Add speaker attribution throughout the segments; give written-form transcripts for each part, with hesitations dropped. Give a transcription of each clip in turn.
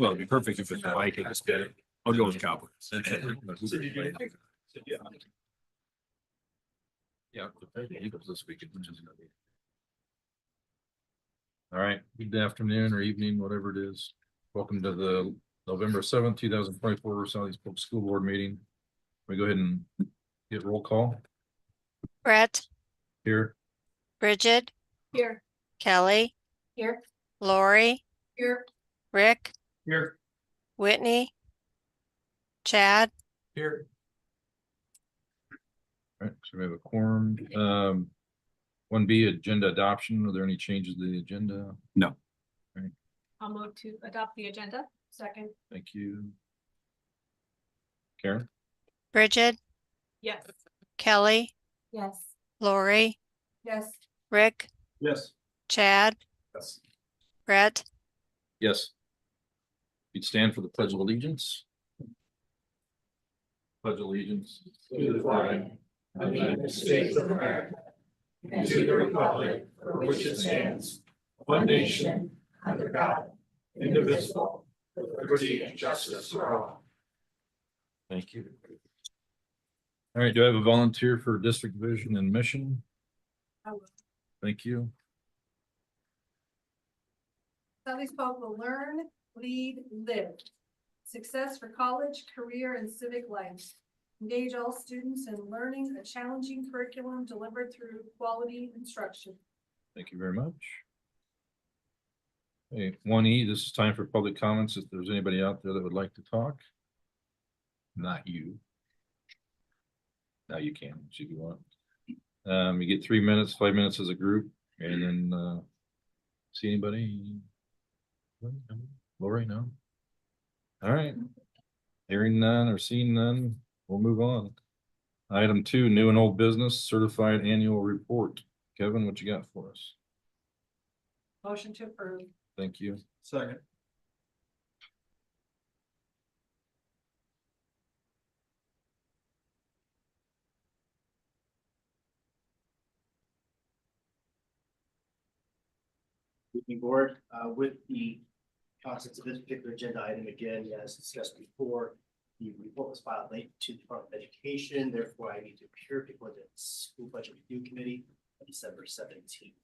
Speaker 1: Well, it'd be perfect if it's the Vikings, but I'll go with Cowboys. Yeah, the Eagles this weekend, which is gonna be.
Speaker 2: All right, good afternoon or evening, whatever it is. Welcome to the November 7th, 2024 Southeast Polk School Board meeting. We go ahead and get roll call
Speaker 3: Brett,
Speaker 2: here.
Speaker 3: Bridget,
Speaker 4: Here.
Speaker 3: Kelly,
Speaker 4: Here.
Speaker 3: Lori,
Speaker 4: Here.
Speaker 3: Rick,
Speaker 1: Here.
Speaker 3: Whitney, Chad,
Speaker 1: Here.
Speaker 2: All right, so we have a quorum. 1B, agenda adoption. Are there any changes to the agenda?
Speaker 1: No.
Speaker 4: I'll move to adopt the agenda. Second.
Speaker 2: Thank you. Karen?
Speaker 3: Bridget,
Speaker 4: Yes.
Speaker 3: Kelly,
Speaker 4: Yes.
Speaker 3: Lori,
Speaker 4: Yes.
Speaker 3: Rick,
Speaker 1: Yes.
Speaker 3: Chad,
Speaker 1: Yes.
Speaker 3: Brett,
Speaker 2: Yes. You'd stand for the Pledge of Allegiance. Pledge allegiance
Speaker 5: to the flag of the United States of America and to the republic for which it stands, one nation, under God, indivisible, with liberty and justice for all.
Speaker 2: Thank you. All right, do I have a volunteer for district vision and mission?
Speaker 4: I will.
Speaker 2: Thank you.
Speaker 4: Southeast Polk will learn, lead, live. Success for college, career, and civic life. Engage all students in learning a challenging curriculum delivered through quality instruction.
Speaker 2: Thank you very much. Okay, 1E, this is time for public comments. If there's anybody out there that would like to talk. Not you. Now you can, if you want. You get 3 minutes, 5 minutes as a group, and then see anybody? Lori, no? All right. Hearing none or seeing none, we'll move on. Item 2, new and old business certified annual report. Kevin, what you got for us?
Speaker 4: Motion to approve.
Speaker 2: Thank you.
Speaker 1: Second.
Speaker 6: Evening board, with the concepts of this particular agenda item, again, as discussed before, the report was filed late to the Department of Education, therefore I need to appear before the school budget review committee on December 17th.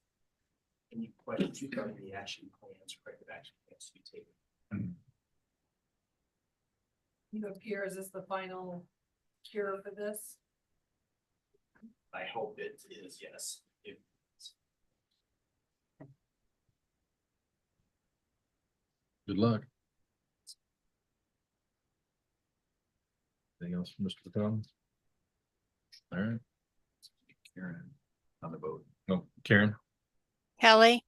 Speaker 6: Any questions regarding the action plans, corrective action plans to be taken?
Speaker 4: You appear, is this the final cure for this?
Speaker 6: I hope it is, yes.
Speaker 2: Good luck. Anything else from Mr. Patton? All right. Karen on the vote. No, Karen?
Speaker 3: Kelly,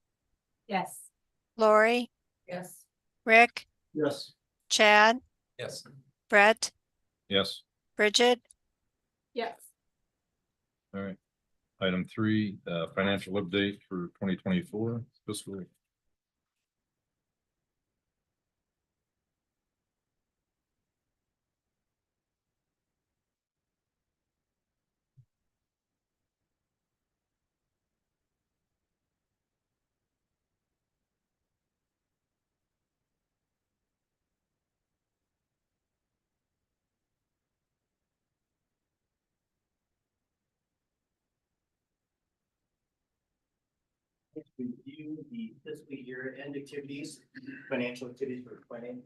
Speaker 4: Yes.
Speaker 3: Lori,
Speaker 4: Yes.
Speaker 3: Rick,
Speaker 1: Yes.
Speaker 3: Chad,
Speaker 1: Yes.
Speaker 3: Brett,
Speaker 2: Yes.
Speaker 3: Bridget,
Speaker 4: Yes.
Speaker 2: All right. Item 3, financial update for 2024 fiscal year.
Speaker 6: Review the fiscal year end activities, financial activities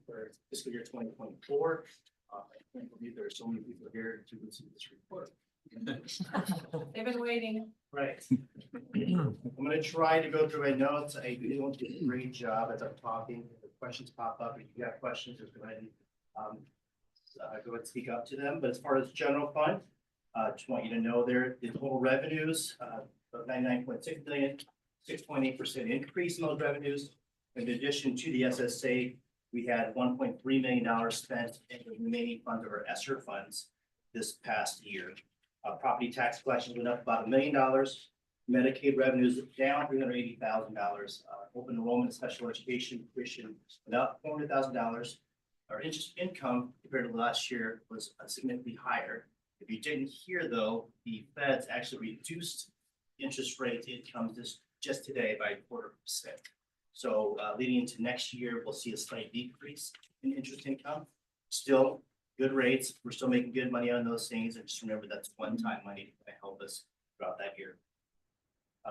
Speaker 6: for fiscal year 2024. I can't believe there are so many people here to receive this report.
Speaker 4: They've been waiting.
Speaker 6: Right. I'm gonna try to go through my notes. I really want to do a great job as I'm talking. If the questions pop up, if you have questions, just go ahead and go and speak up to them. But as far as general fund, just want you to know there, the total revenues, of 99.6 million. 6.8% increase in those revenues. In addition to the SSA, we had $1.3 million spent in the remaining funds of our ESSER funds this past year. Property tax collections went up about $1 million. Medicaid revenues down $380,000. Open enrollment special education tuition went up $400,000. Our interest income compared to last year was significantly higher. If you didn't hear though, the feds actually reduced interest rate income just today by 0.25%. So leading into next year, we'll see a slight decrease in interest income. Still good rates. We're still making good money on those things. And just remember that's one-time money to help us throughout that year.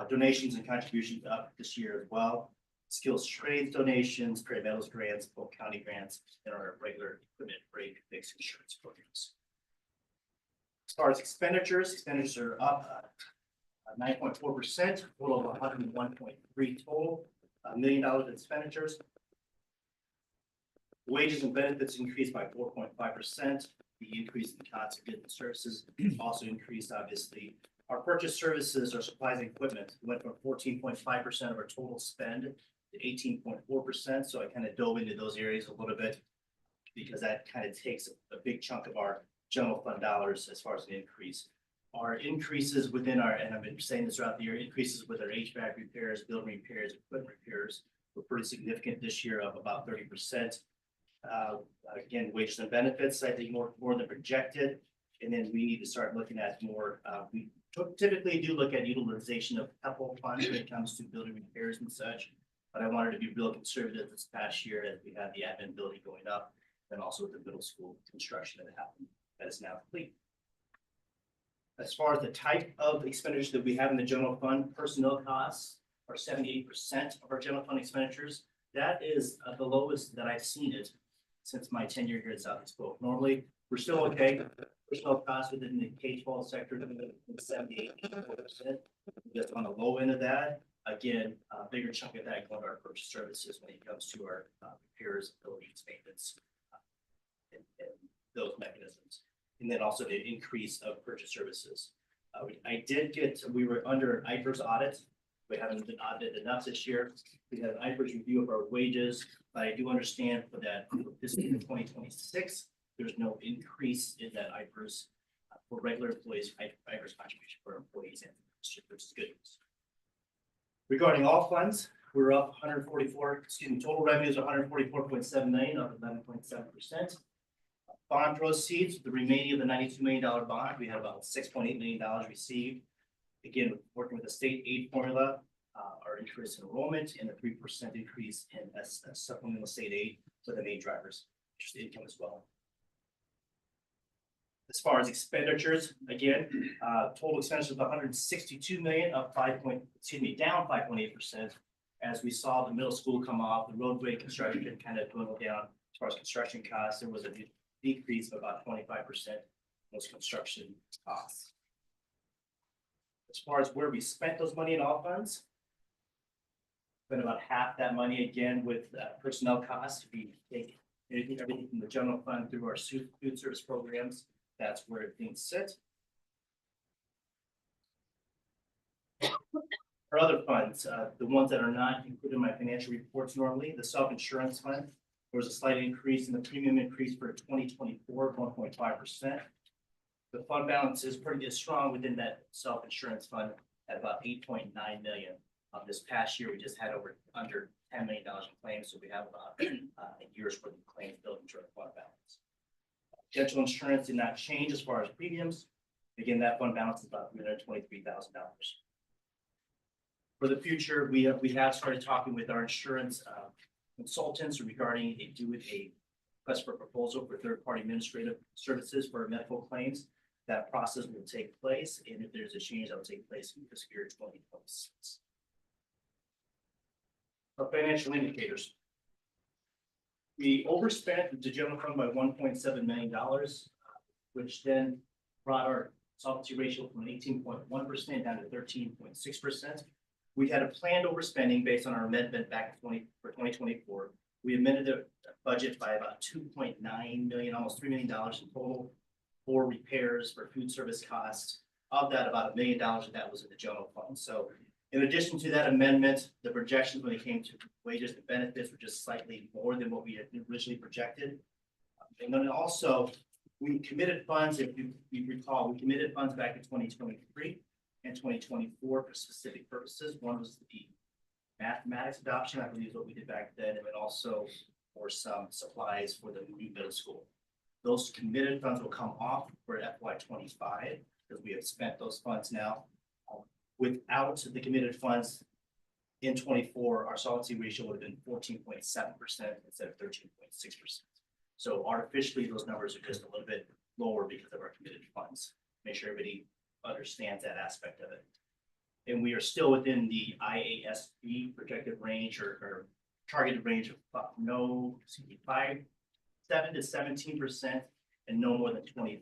Speaker 6: Donations and contributions up this year as well. Skills trades donations, Prairie Meadows grants, Polk County grants, and our regular equipment break fix insurance programs. As far as expenditures are up 9.4%, total of 101.3 total, $1 million in expenditures. Wages and benefits increased by 4.5%. The increase in costs of goods and services also increased, obviously. Our purchase services, our supplies and equipment went from 14.5% of our total spend to 18.4%. So I kind of dove into those areas a little bit because that kind of takes a big chunk of our general fund dollars as far as an increase. Our increases within our, and I've been saying this throughout the year, increases with our HVAC repairs, building repairs, equipment repairs were pretty significant this year of about 30%. Again, wages and benefits, I think more than projected. And then we need to start looking at more, we typically do look at utilization of couple funds when it comes to building repairs and such. But I wanted to be real conservative this past year as we had the admin building going up and also with the middle school construction that happened that is now complete. As far as the type of expenditures that we have in the general fund, personnel costs are 78% of our general fund expenditures. That is the lowest that I've seen it since my tenure here at Southeast Polk. Normally, we're still okay. Personnel costs within the K-12 sector in 78%. Just on the low end of that, again, a bigger chunk of that going to our purchase services when it comes to our repairs, buildings, maintenance, and those mechanisms. And then also the increase of purchase services. We were under an IFRS audit. We haven't been audited enough this year. We had an IFRS review of our wages, but I do understand for that this year 2026, there's no increase in that IFRS for regular employees, IFRS contribution for employees, and which is good news. Regarding all funds, we're up 144, total revenues are 144.7 million, up 11.7%. Bond proceeds, the remaining of the $92 million bond, we had about $6.8 million received. Again, working with the state aid formula, our increase in enrollment and a 3% increase in supplemental state aid for the main drivers, interest income as well. As far as expenditures, again, total expenditures of 162 million, down 5.8%. As we saw the middle school come off, the roadway construction kind of dwindled down. As far as construction costs, there was a decrease of about 25% in those construction costs. As far as where we spent those money in all funds, spent about half that money again with personnel costs. We take everything from the general fund through our food service programs. That's where things sit. Our other funds, the ones that are not included in my financial reports normally, the self-insurance fund, there was a slight increase in the premium increase for 2024, 1.5%. The fund balance is pretty strong within that self-insurance fund at about 8.9 million. This past year, we just had under $10 million in claims, so we have about a year's worth of claims built into our fund balance. Dental insurance did not change as far as premiums. Again, that fund balance is about $323,000. For the future, we have started talking with our insurance consultants regarding a request for proposal for third-party administrative services for medical claims. That process will take place, and if there's a change, that will take place in fiscal year 2026. Our financial indicators. We overspent the general fund by $1.7 million, which then brought our solvency ratio from 18.1% down to 13.6%. We had a planned overspending based on our amendment back for 2024. We amended the budget by about 2.9 million, almost $3 million in total for repairs, for food service costs. Of that, about $1 million of that was in the general fund. So in addition to that amendment, the projections when it came to wages and benefits were just slightly more than what we had originally projected. And then also, we committed funds, if you recall, we committed funds back in 2023 and 2024 for specific purposes. One was the mathematics adoption, I believe is what we did back then, and then also for some supplies for the new middle school. Those committed funds will come off for FY25 because we have spent those funds now. Without the committed funds in 24, our solvency ratio would have been 14.7% instead of 13.6%. So artificially, those numbers are just a little bit lower because of our committed funds. Make sure everybody understands that aspect of it. And we are still within the IASB projected range or targeted range of 7 to 17% and no more than 25%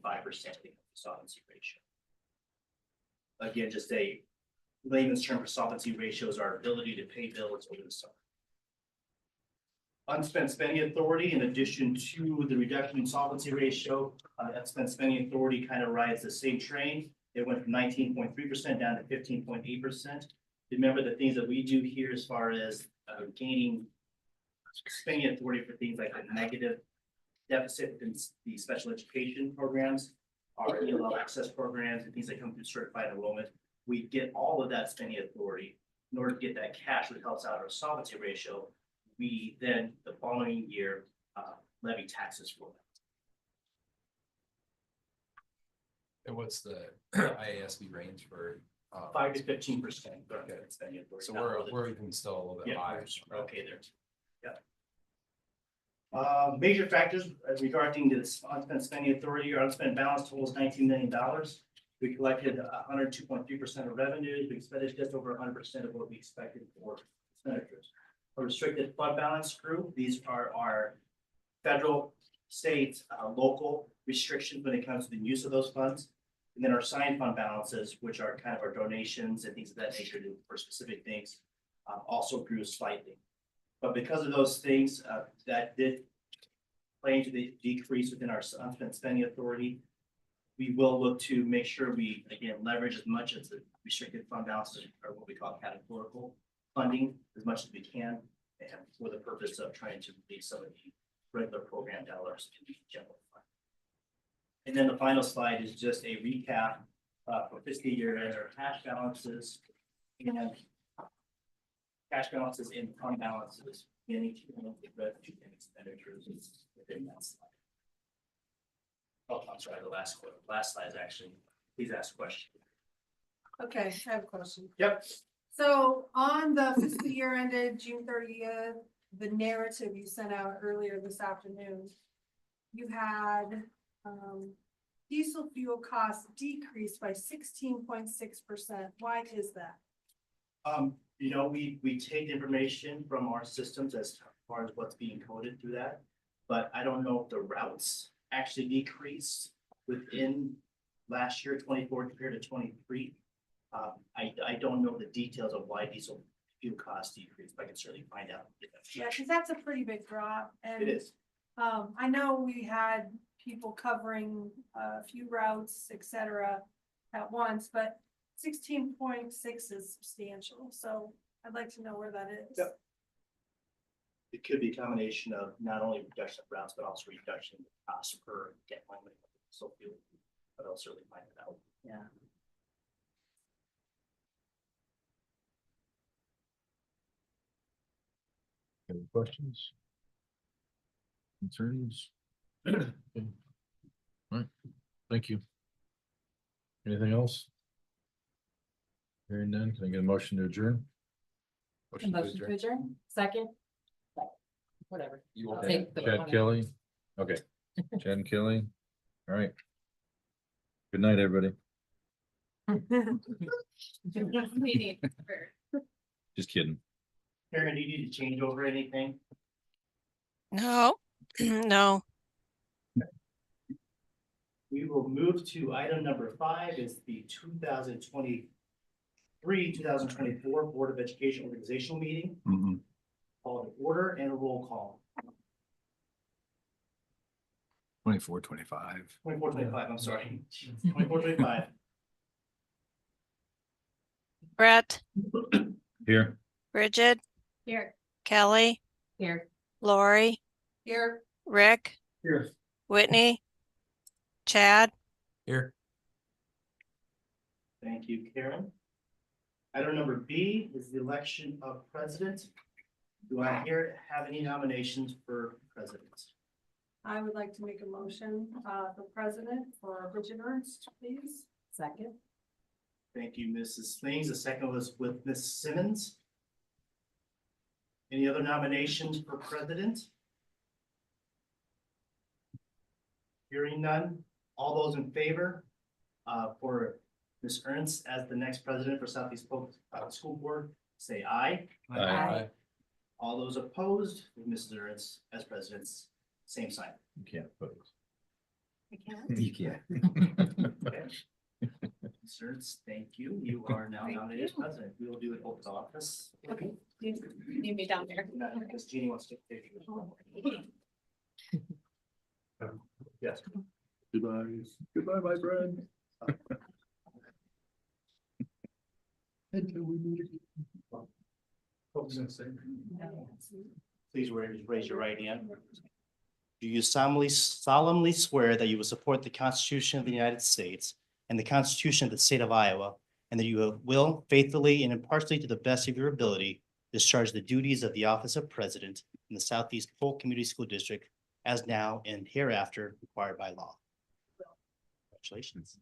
Speaker 6: solvency ratio. Again, just a layman's term for solvency ratio is our ability to pay bills over the summer. Unspent spending authority, in addition to the reduction in solvency ratio, unspent spending authority kind of rides the same train. It went from 19.3% down to 15.8%. Remember the things that we do here as far as gaining spending authority for things like the negative deficit in the special education programs, our ELL access programs, and things that come through certified enrollment. We get all of that spending authority in order to get that cash that helps out our solvency ratio. We then the following year levy taxes for that.
Speaker 7: And what's the IASB range for?
Speaker 6: 5 to 15%.
Speaker 7: Okay.
Speaker 6: Spending authority.
Speaker 7: So
Speaker 6: not more than-
Speaker 7: we're even still a little bit
Speaker 6: Yeah,
Speaker 7: higher.
Speaker 6: we're okay there. Yeah. Major factors regarding this unspent spending authority. Our unspent balance totals $19 million. We collected 102.3% of revenues. We expended just over 100% of what we expected for expenditures. A restricted fund balance group. These are our federal, state, local restrictions when it comes to the use of those funds. And then our signed fund balances, which are kind of our donations and things of that nature for specific things, also grew slightly. But because of those things, that did play into the decrease within our unspent spending authority. We will look to make sure we, again, leverage as much as the restricted fund balances or what we call categorical funding as much as we can, and for the purpose of trying to release some of the regular program dollars in the general fund. And then the final slide is just a recap for fiscal year end, our cash balances and fund balances in each one of the revenue and expenditures within that slide. Oh, I'm sorry, the last slide is actually, please ask a question.
Speaker 4: Okay, I have a question.
Speaker 6: Yep.
Speaker 4: So on the fiscal year ended June 30th, the narrative you sent out earlier this afternoon, you had diesel fuel costs decreased by 16.6%. Why is that?
Speaker 6: You know, we take information from our systems as far as what's being coded through that, but I don't know if the routes actually decreased within last year, 24 compared to 23. I don't know the details of why diesel fuel costs decreased, but I can certainly find out.
Speaker 4: Yeah, because that's a pretty big drop. And
Speaker 6: It is.
Speaker 4: I know we had people covering a few routes, et cetera, at once, but 16.6 is substantial. So I'd like to know where that is.
Speaker 6: Yep. It could be a combination of not only reduction of routes, but also reduction of cost per gallon of diesel fuel. But I'll certainly find it out.
Speaker 4: Yeah.
Speaker 2: Any questions? Concerns? Okay. All right, thank you. Anything else? Hearing none, can I get a motion to adjourn?
Speaker 7: Motion to adjourn.
Speaker 8: adjourn, second. Whatever.
Speaker 7: You
Speaker 8: I'll
Speaker 7: want
Speaker 8: take the
Speaker 2: Chad
Speaker 8: one.
Speaker 2: Kelly? Okay, Chad and Kelly, all right. Good night, everybody.
Speaker 8: Meeting.
Speaker 2: Just kidding.
Speaker 6: Karen, do you need to change over anything?
Speaker 3: No, no.
Speaker 6: We will move to item number 5 is the 2023-2024 Board of Education organizational meeting. Call to order and a roll call.
Speaker 1: 24, 25.
Speaker 6: 24-25, I'm sorry. 24-25.
Speaker 3: Brett,
Speaker 2: Here.
Speaker 3: Bridget,
Speaker 8: Here.
Speaker 3: Kelly,
Speaker 8: Here.
Speaker 3: Lori,
Speaker 4: Here,
Speaker 3: Rick,
Speaker 6: Here.
Speaker 3: Whitney, Chad,
Speaker 7: Here.
Speaker 6: Thank you, Karen. Item number B is the election of president. Do I have any nominations for president?
Speaker 4: I would like to make a motion for president for Bridget Ernst, please.
Speaker 8: Second.
Speaker 6: Thank you, Mrs. Slings. The second was with Ms. Simmons. Any other nominations for president? Hearing none. All those in favor for Ms. Ernst as the next president for Southeast Polk School Board, say aye.
Speaker 2: Aye.
Speaker 6: All those opposed, with Mrs. Ernst as president, same sign.
Speaker 2: You can't oppose.
Speaker 4: I can't.
Speaker 1: You can't.
Speaker 6: Ms. Ernst, thank you. You are now
Speaker 4: Thank
Speaker 6: nominated as
Speaker 4: you.
Speaker 6: president. We will do the oath of office.
Speaker 8: Okay. You need me down there.
Speaker 6: Because Jeannie wants to take pictures. Yes.
Speaker 1: Goodbye. Goodbye, my friend. Until we meet again.
Speaker 6: What was I gonna say? Please raise your right hand. Do you solemnly swear that you will support the Constitution of the United States and the Constitution of the State of Iowa, and that you will faithfully and impartially, to the best of your ability, discharge the duties of the office of president in the Southeast Polk Community School District as now and hereafter required by law? Congratulations.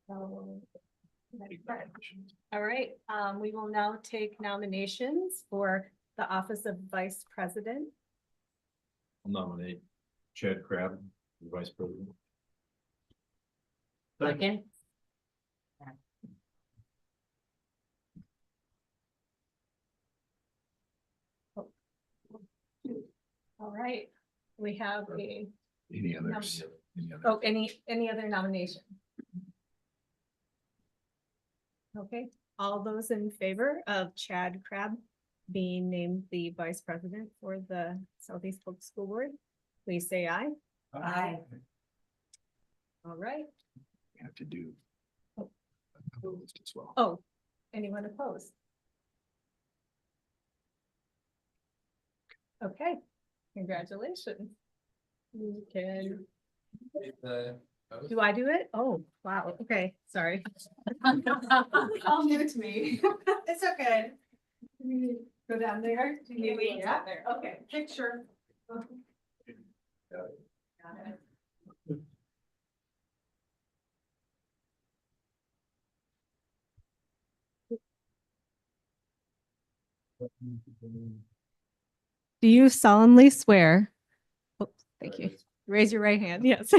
Speaker 8: So, all right, we will now take nominations for the office of vice president.
Speaker 2: I'll nominate Chad Crab, the vice president.
Speaker 8: Second. All right, we have a,
Speaker 1: Any others? Any other?
Speaker 8: oh, any other nomination? Okay, all those in favor of Chad Crab being named the vice president for the Southeast Polk School Board, please say aye. Aye. All right,
Speaker 1: We have to do. Opposed as well.
Speaker 8: oh, anyone opposed? Okay, congratulations. You can, do I do it? Oh, wow, okay, sorry.
Speaker 4: All new to me. It's okay. Go down there.
Speaker 8: Maybe,
Speaker 4: Yeah, okay, picture. Got it.
Speaker 8: Do you solemnly swear? Oops, thank you. Raise your right hand, yes.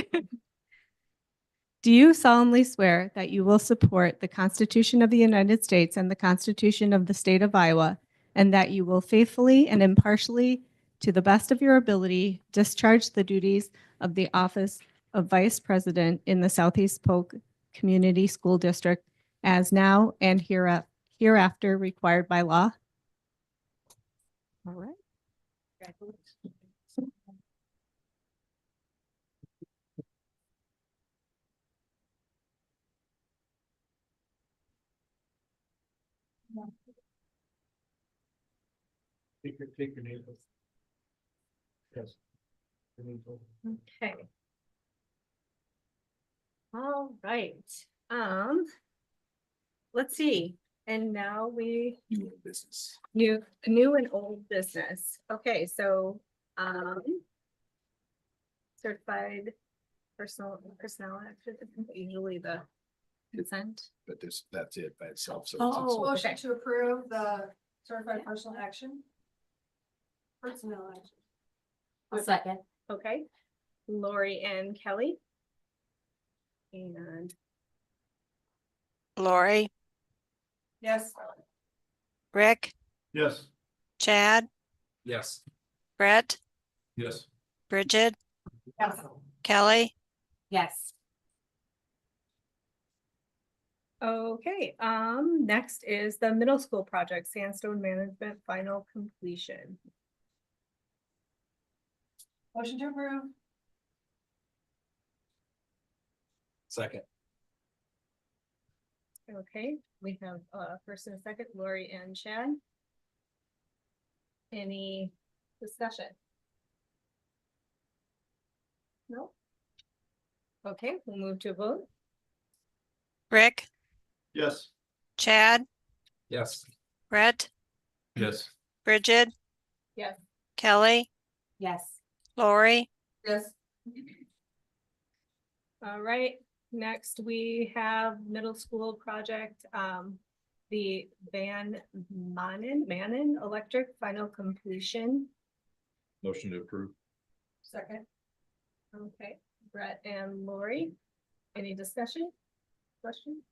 Speaker 8: Do you solemnly swear that you will support the Constitution of the United States and the Constitution of the State of Iowa, and that you will faithfully and impartially, to the best of your ability, discharge the duties of the office of Vice President in the Southeast Polk Community School District as now and hereafter required by law? All right. Congratulations.
Speaker 6: Take your name. Yes.
Speaker 8: Okay. All right, let's see, and now we,
Speaker 1: New business.
Speaker 8: new and old business. Okay, so, certified personnel action, usually the consent.
Speaker 1: But that's it by itself. So
Speaker 8: Oh,
Speaker 4: Motion
Speaker 8: okay.
Speaker 4: to approve the certified personal action. Personnel action.
Speaker 8: A second. Okay, Lori and Kelly. And
Speaker 3: Lori,
Speaker 4: Yes.
Speaker 3: Rick,
Speaker 6: Yes.
Speaker 3: Chad,
Speaker 7: Yes.
Speaker 3: Brett,
Speaker 2: Yes.
Speaker 3: Bridget,
Speaker 4: Yes.
Speaker 3: Kelly,
Speaker 8: yes. Okay, next is the middle school project, sandstone management final completion.
Speaker 4: Motion to approve.
Speaker 7: Second.
Speaker 8: Okay, we have first and a second, Lori and Chad. Any discussion? No? Okay, we'll move to a vote.
Speaker 3: Rick,
Speaker 1: Yes.
Speaker 3: Chad,
Speaker 7: Yes.
Speaker 3: Brett,
Speaker 2: Yes.
Speaker 3: Bridget,
Speaker 8: Yes.
Speaker 3: Kelly,
Speaker 8: Yes.
Speaker 3: Lori,
Speaker 4: Yes.
Speaker 8: All right, next we have middle school project, the Van Manen electric final completion.
Speaker 2: Motion to approve.
Speaker 4: Second.
Speaker 8: Okay, Brett and Lori, any discussion? Question?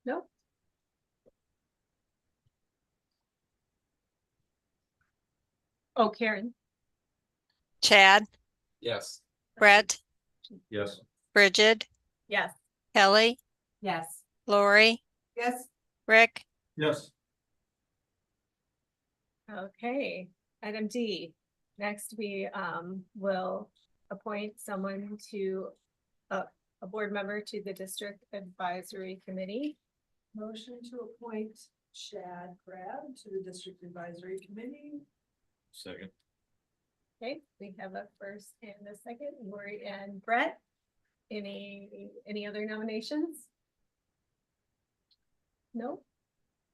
Speaker 8: No? Oh, Karen,
Speaker 3: Chad,
Speaker 7: Yes.
Speaker 3: Brett,
Speaker 2: Yes.
Speaker 3: Bridget,
Speaker 8: yes.
Speaker 3: Kelly,
Speaker 8: Yes.
Speaker 3: Lori,
Speaker 4: Yes.
Speaker 3: Rick,
Speaker 1: Yes.
Speaker 8: Okay, item D. Next, we will appoint someone to a board member to the district advisory committee.
Speaker 4: Motion to appoint Chad Grab to the District Advisory Committee.
Speaker 2: Second.
Speaker 8: Okay, we have a first and a second, Lori and Brett. Any other nominations? No?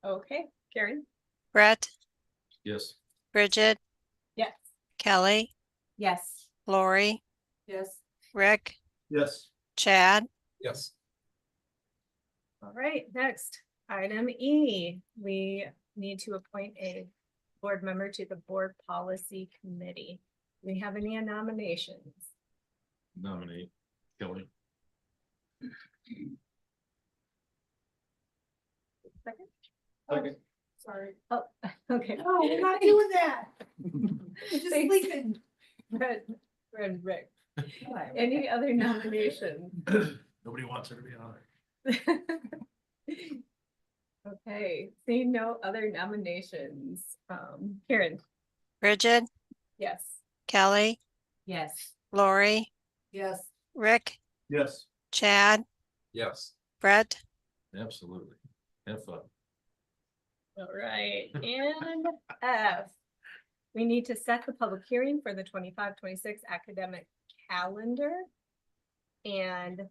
Speaker 8: Okay, Karen?
Speaker 3: Brett,
Speaker 2: Yes.
Speaker 3: Bridget,
Speaker 8: Yes.
Speaker 3: Kelly,
Speaker 8: Yes.
Speaker 3: Lori,
Speaker 4: Yes.
Speaker 3: Rick,
Speaker 1: Yes.
Speaker 3: Chad,
Speaker 7: Yes.
Speaker 8: All right, next, item E, we need to appoint a board member to the board policy committee. Do we have any nominations?
Speaker 2: Nominate Kelly.
Speaker 8: Second?
Speaker 1: Second.
Speaker 4: Sorry.
Speaker 8: Oh, okay.
Speaker 4: No, we're not doing that. Just
Speaker 8: Thanks.
Speaker 4: sleeping.
Speaker 8: Brett and Rick. Any other nominations?
Speaker 1: Nobody wants her to be on it.
Speaker 8: Okay, seeing no other nominations, Karen?
Speaker 3: Bridget,
Speaker 8: Yes.
Speaker 3: Kelly,
Speaker 8: Yes.
Speaker 3: Lori,
Speaker 4: Yes.
Speaker 3: Rick,
Speaker 1: Yes.
Speaker 3: Chad,
Speaker 7: Yes.
Speaker 3: Brett,
Speaker 2: Absolutely. Have fun.
Speaker 8: All right, and F. We need to set the public hearing for the 25-26 academic calendar. And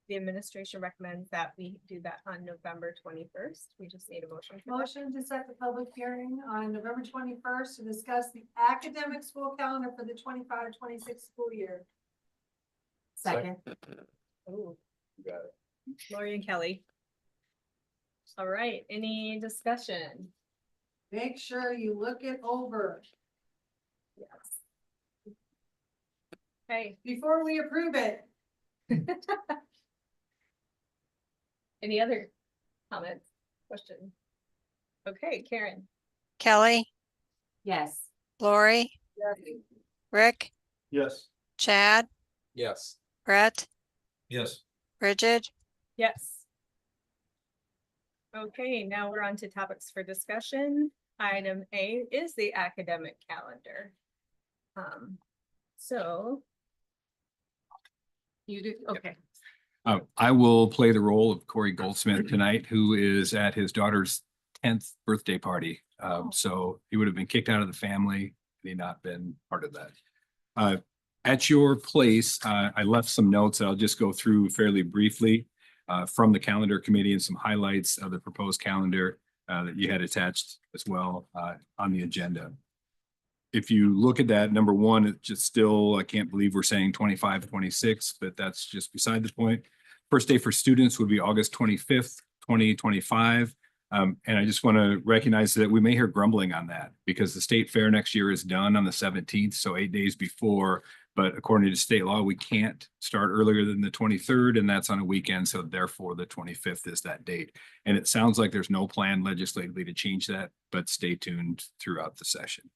Speaker 8: the administration recommends that we do that on November 21st. We just need a motion for that.
Speaker 4: Motion to set the public hearing on November 21st to discuss the academic school calendar for the 25-26 school year.
Speaker 8: Second. Ooh,
Speaker 2: You got it.
Speaker 8: Lori and Kelly. All right, any discussion?
Speaker 4: Make sure you look it over
Speaker 8: Yes. Okay,
Speaker 4: before we approve it.
Speaker 8: any other comments, questions? Okay, Karen.
Speaker 3: Kelly,
Speaker 8: Yes.
Speaker 3: Lori, Rick,
Speaker 1: Yes.
Speaker 3: Chad,
Speaker 7: Yes.
Speaker 3: Brett,
Speaker 2: Yes.
Speaker 3: Bridget,
Speaker 8: Yes. Okay, now we're on to topics for discussion. Item A is the academic calendar. So. You do, okay.
Speaker 9: I will play the role of Corey Goldsmith tonight, who is at his daughter's 10th birthday party. So he would have been kicked out of the family had he not been part of that. At your place, I left some notes that I'll just go through fairly briefly from the calendar committee and some highlights of the proposed calendar that you had attached as well on the agenda. If you look at that, number one, it's just still, I can't believe we're saying 25-26, but that's just beside the point. First day for students would be August 25th, 2025. And I just want to recognize that we may hear grumbling on that because the state fair next year is done on the 17th, so 8 days before. But according to state law, we can't start earlier than the 23rd, and that's on a weekend. So therefore, the 25th is that date. And it sounds like there's no plan legislatively to change that, but stay tuned throughout the session.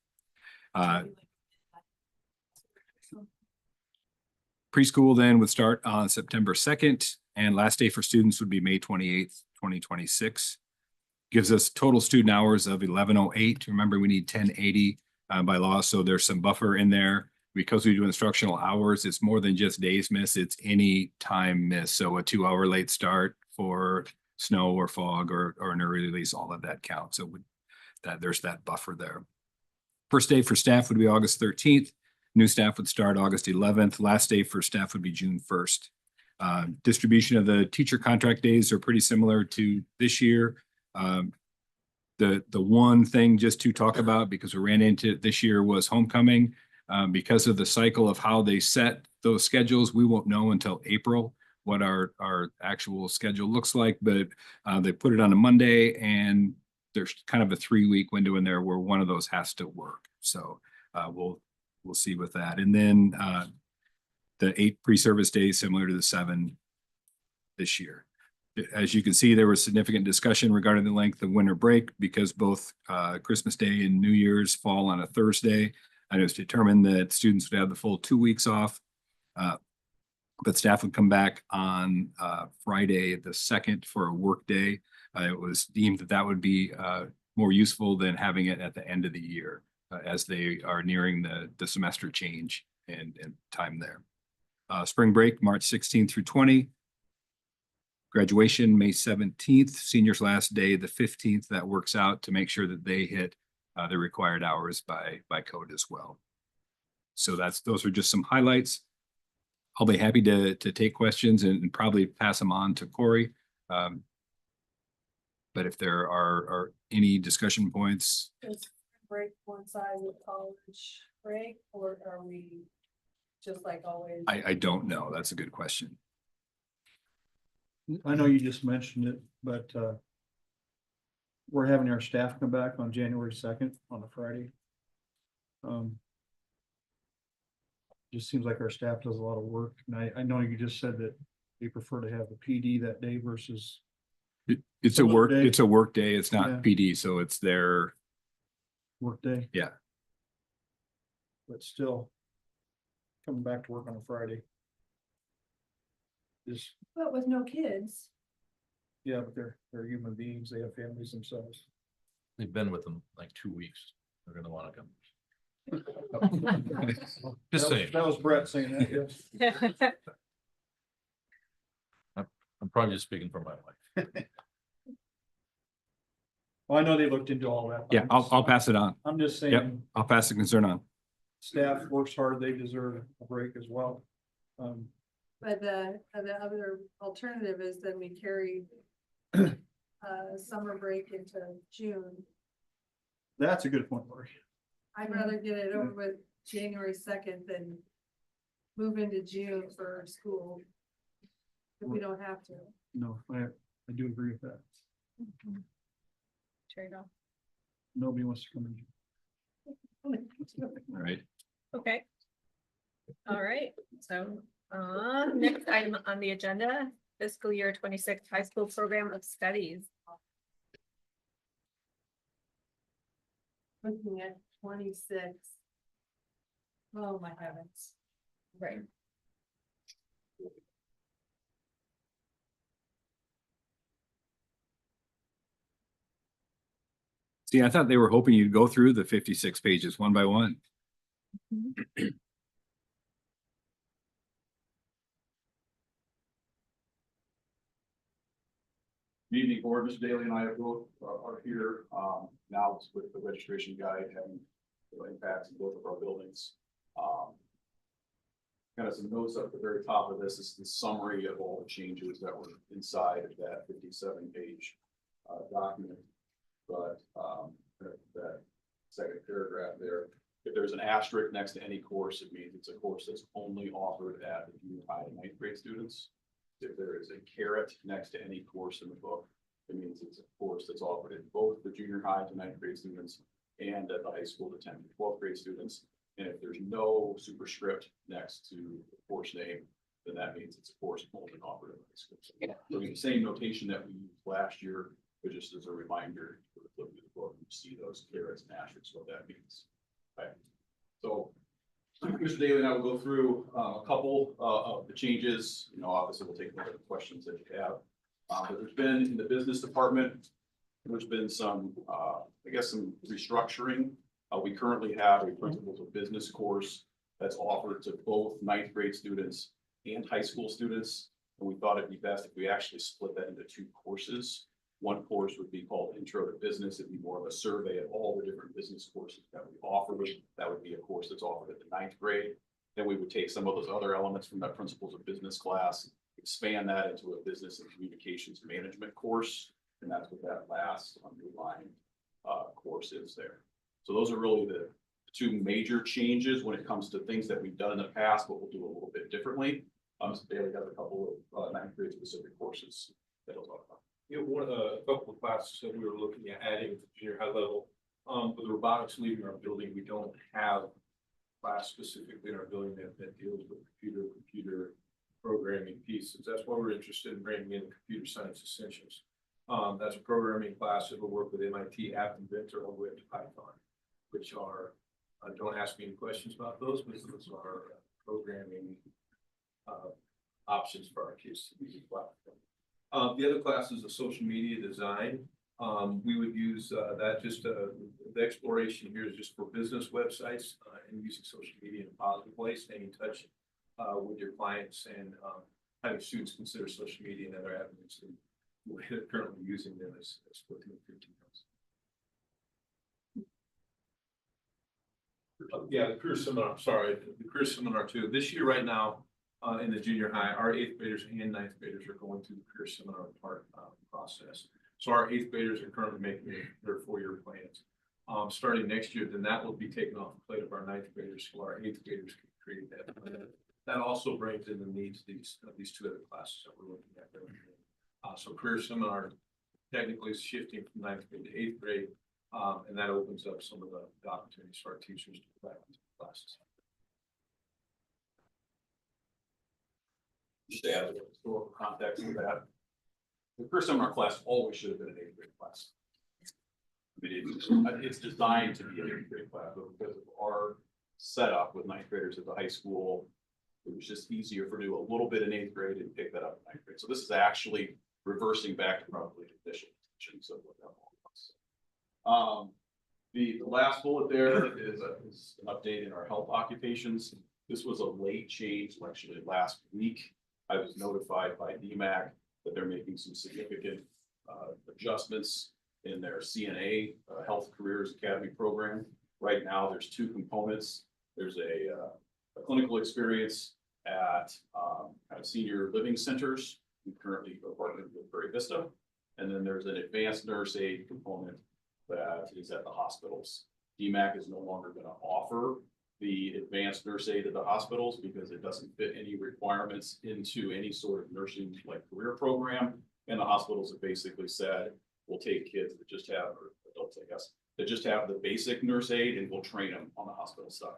Speaker 9: Preschool then would start on September 2nd, and last day for students would be May 28th, 2026. Gives us total student hours of 1108. Remember, we need 1080 by law, so there's some buffer in there. Because we do instructional hours, it's more than just days missed, it's any time missed. So a 2-hour late start, for snow or fog or an early release, all of that counts. So there's that buffer there. First day for staff would be August 13th. New staff would start August 11th. Last day for staff would be June 1st. Distribution of the teacher contract days are pretty similar to this year. The one thing just to talk about, because we ran into it this year, was homecoming. Because of the cycle of how they set those schedules, we won't know until April what our actual schedule looks like, but they put it on a Monday, and there's kind of a 3-week window in there where one of those has to work. So we'll see with that. And then the 8 pre-service days, similar to the 7 this year. As you can see, there was significant discussion regarding the length of winter break because both Christmas Day and New Year's fall on a Thursday. And it was determined that students would have the full 2 weeks off. But staff would come back on Friday the 2nd for a work day. It was deemed that would be more useful than having it at the end of the year as they are nearing the semester change and time there. Spring break, March 16th through 20. Graduation, May 17th, seniors last day, the 15th. That works out to make sure that they hit the required hours by code as well. So those are just some highlights. I'll be happy to take questions and probably pass them on to Corey. But if there are any discussion points.
Speaker 4: Does break coincide with college break, or are we just like always?
Speaker 9: I don't know. That's a good question.
Speaker 1: I know you just mentioned it, but we're having our staff come back on January 2nd on a Friday. Just seems like our staff does a lot of work, and I know you just said that they prefer to have the PD that day versus.
Speaker 9: It's
Speaker 1: Some
Speaker 9: a
Speaker 1: other
Speaker 9: work,
Speaker 1: day.
Speaker 9: it's a work day. It's not
Speaker 1: Yeah.
Speaker 9: PD, so it's their,
Speaker 1: Work day.
Speaker 9: Yeah.
Speaker 1: But still coming back to work on a Friday. Is,
Speaker 4: But with no kids.
Speaker 1: yeah, but they're human beings. They have families themselves.
Speaker 2: They've been with them like 2 weeks. They're gonna wanna come. Just saying.
Speaker 1: That was Brett saying that, yes.
Speaker 2: I'm probably just speaking for my wife.
Speaker 1: Well, I know they looked into all that.
Speaker 9: yeah, I'll pass it on.
Speaker 1: I'm just
Speaker 9: Yep,
Speaker 1: saying,
Speaker 9: I'll pass the concern on.
Speaker 1: staff works hard. They deserve a break as well.
Speaker 4: But the other alternative is then we carry summer break into June.
Speaker 1: That's a good point, Lori.
Speaker 4: I'd rather get it over with January 2nd than move into June for school. If we don't have to.
Speaker 1: No, I do agree with that.
Speaker 8: Trade-off.
Speaker 1: Nobody wants to come in.
Speaker 9: All right.
Speaker 8: Okay. All right, so next item on the agenda, fiscal year 26 high school program of studies.
Speaker 4: Looking at 26. Oh, my heavens.
Speaker 8: Right.
Speaker 9: See, I thought they were hoping you'd go through the 56 pages one by one.
Speaker 10: Good evening, board. Mr. Daly and I are both are here now with the registration guide having impacts in both of our buildings. Kind of some notes up at the very top of this is the summary of all the changes that were inside of that 57-page document. But that second paragraph there, if there's an asterisk next to any course, it means it's a course that's only offered at the junior high and 9th grade students. If there is a caret next to any course in the book, it means it's a course that's offered in both the junior high to 9th grade students and at the high school to 10th to 12th grade students. And if there's no superscript next to the course name, then that means it's a course only offered in high school. So the same notation that we used last year, but just as a reminder, for the flip of the book, you see those carets and asterisks, what that means. Okay. So Mr. Daly and I will go through a couple of the changes. You know, obviously we'll take a look at the questions that you have. But there's been in the business department, there's been some, I guess, some restructuring. We currently have a principles of business course that's offered to both 9th grade students and high school students. And we thought it'd be best if we actually split that into 2 courses. One course would be called Intro to Business. It'd be more of a survey of all the different business courses that we offer. That would be a course that's offered at the 9th grade. Then we would take some of those other elements from that Principles of Business class, expand that into a Business and Communications Management course. And that's what that last underlying course is there. So those are really the 2 major changes when it comes to things that we've done in the past, but we'll do a little bit differently. Bailey has a couple of 9th grade specific courses that he'll talk about.
Speaker 5: You know, a couple of classes that we were looking at adding at the junior high level, with robotics leaving our building, we don't have class specifically in our building that deals with computer programming pieces. That's why we're interested in bringing in computer science essentials. That's a programming class that will work with MIT App Inventor all the way up to Python, which are, don't ask me any questions about those, but those are programming options for our kids to use the platform. The other class is a social media design. We would use that just the exploration here is just for business websites and using social media in a positive way, staying in touch with your clients and having students consider social media and other avenues. And we're currently using them as 14 and 15 years. Yeah, the career seminar, sorry, the career seminar too. This year right now, in the junior high, our 8th graders and 9th graders are going through the career seminar part process. So our 8th graders are currently making their 4-year plans. Starting next year, then that will be taken off the plate of our 9th graders, so our 8th graders can create that plan. That also brings in the needs of these 2 other classes that we're looking at. So career seminar technically is shifting from 9th grade to 8th grade, and that opens up some of the opportunities for our teachers to go back into classes.
Speaker 10: Just to add a little historical context to that, the career seminar class always should have been an 8th grade class. I mean, it's designed to be an 8th grade class, but because of our setup with 9th graders at the high school, it was just easier for do a little bit in 8th grade and pick that up in 9th grade. So this is actually reversing back to probably the initial intentions of what that was. The last bullet there is an update in our health occupations. This was a late change, actually last week. I was notified by DMAC that they're making some significant adjustments in their CNA Health Careers Academy program. Right now, there's 2 components. There's a clinical experience at kind of senior living centers. We currently are partnered with Prairie Vista. And then there's an advanced nurse aid component that is at the hospitals. DMAC is no longer going to offer the advanced nurse aid at the hospitals because it doesn't fit any requirements into any sort of nursing like career program. And the hospitals have basically said, we'll take kids that just have, or adults, I guess, that just have the basic nurse aid and we'll train them on the hospital stuff.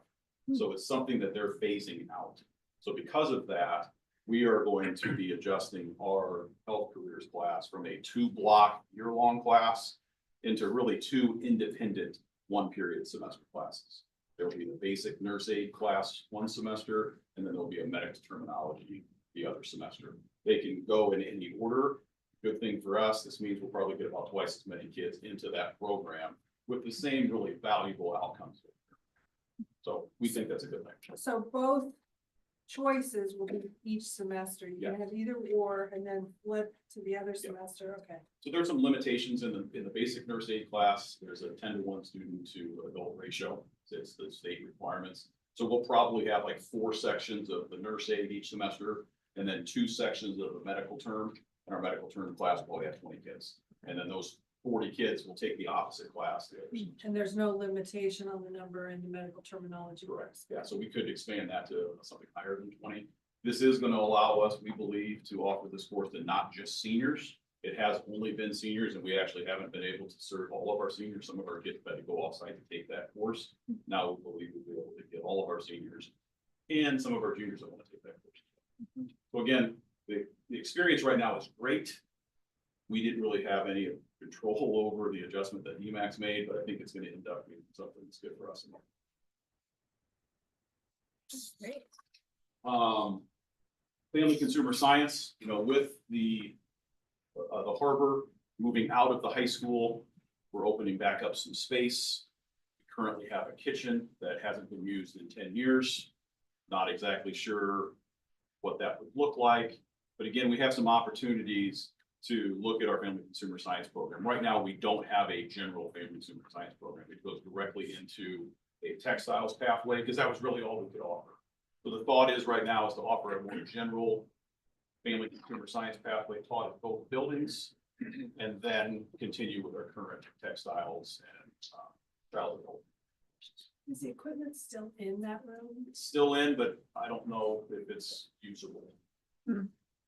Speaker 10: So it's something that they're phasing out. So because of that, we are going to be adjusting our health careers class from a 2-block year-long class into really 2 independent 1-period semester classes. There will be the basic nurse aid class 1 semester, and then there'll be a medical terminology the other semester. They can go in any order. Good thing for us, this means we'll probably get about twice as many kids into that program with the same really valuable outcomes. So we think that's a good thing.
Speaker 4: So both choices will be each semester. You can have either or and then flip to the other semester. Okay.
Speaker 10: So there's some limitations in the basic nurse aid class. There's a 10-to-1 student to adult ratio. It's the state requirements. So we'll probably have like 4 sections of the nurse aid each semester, and then 2 sections of the medical term. And our medical term class will probably have 20 kids. And then those 40 kids will take the opposite class.
Speaker 4: And there's no limitation on the number in the medical terminology.
Speaker 10: Correct. Yeah, so we could expand that to something higher than 20. This is going to allow us, we believe, to offer this course to not just seniors. It has only been seniors, and we actually haven't been able to serve all of our seniors. Some of our kids had to go offsite to take that course. Now we believe we'll be able to get all of our seniors and some of our juniors that want to take that course. So again, the experience right now is great. We didn't really have any control over the adjustment that DMAC's made, but I think it's going to end up being something that's good for us.
Speaker 4: Great.
Speaker 10: Family consumer science, with the harbor moving out of the high school, we're opening back up some space. We currently have a kitchen that hasn't been used in 10 years. Not exactly sure what that would look like, But again, we have some opportunities to look at our family consumer science program. Right now, we don't have a general family consumer science program. It goes directly into a textiles pathway, because that was really all we could offer. So the thought is right now is to offer a more general family consumer science pathway taught at both buildings, and then continue with our current textiles and child development.
Speaker 4: Is the equipment still in that room?
Speaker 10: It's still in, but I don't know if it's usable.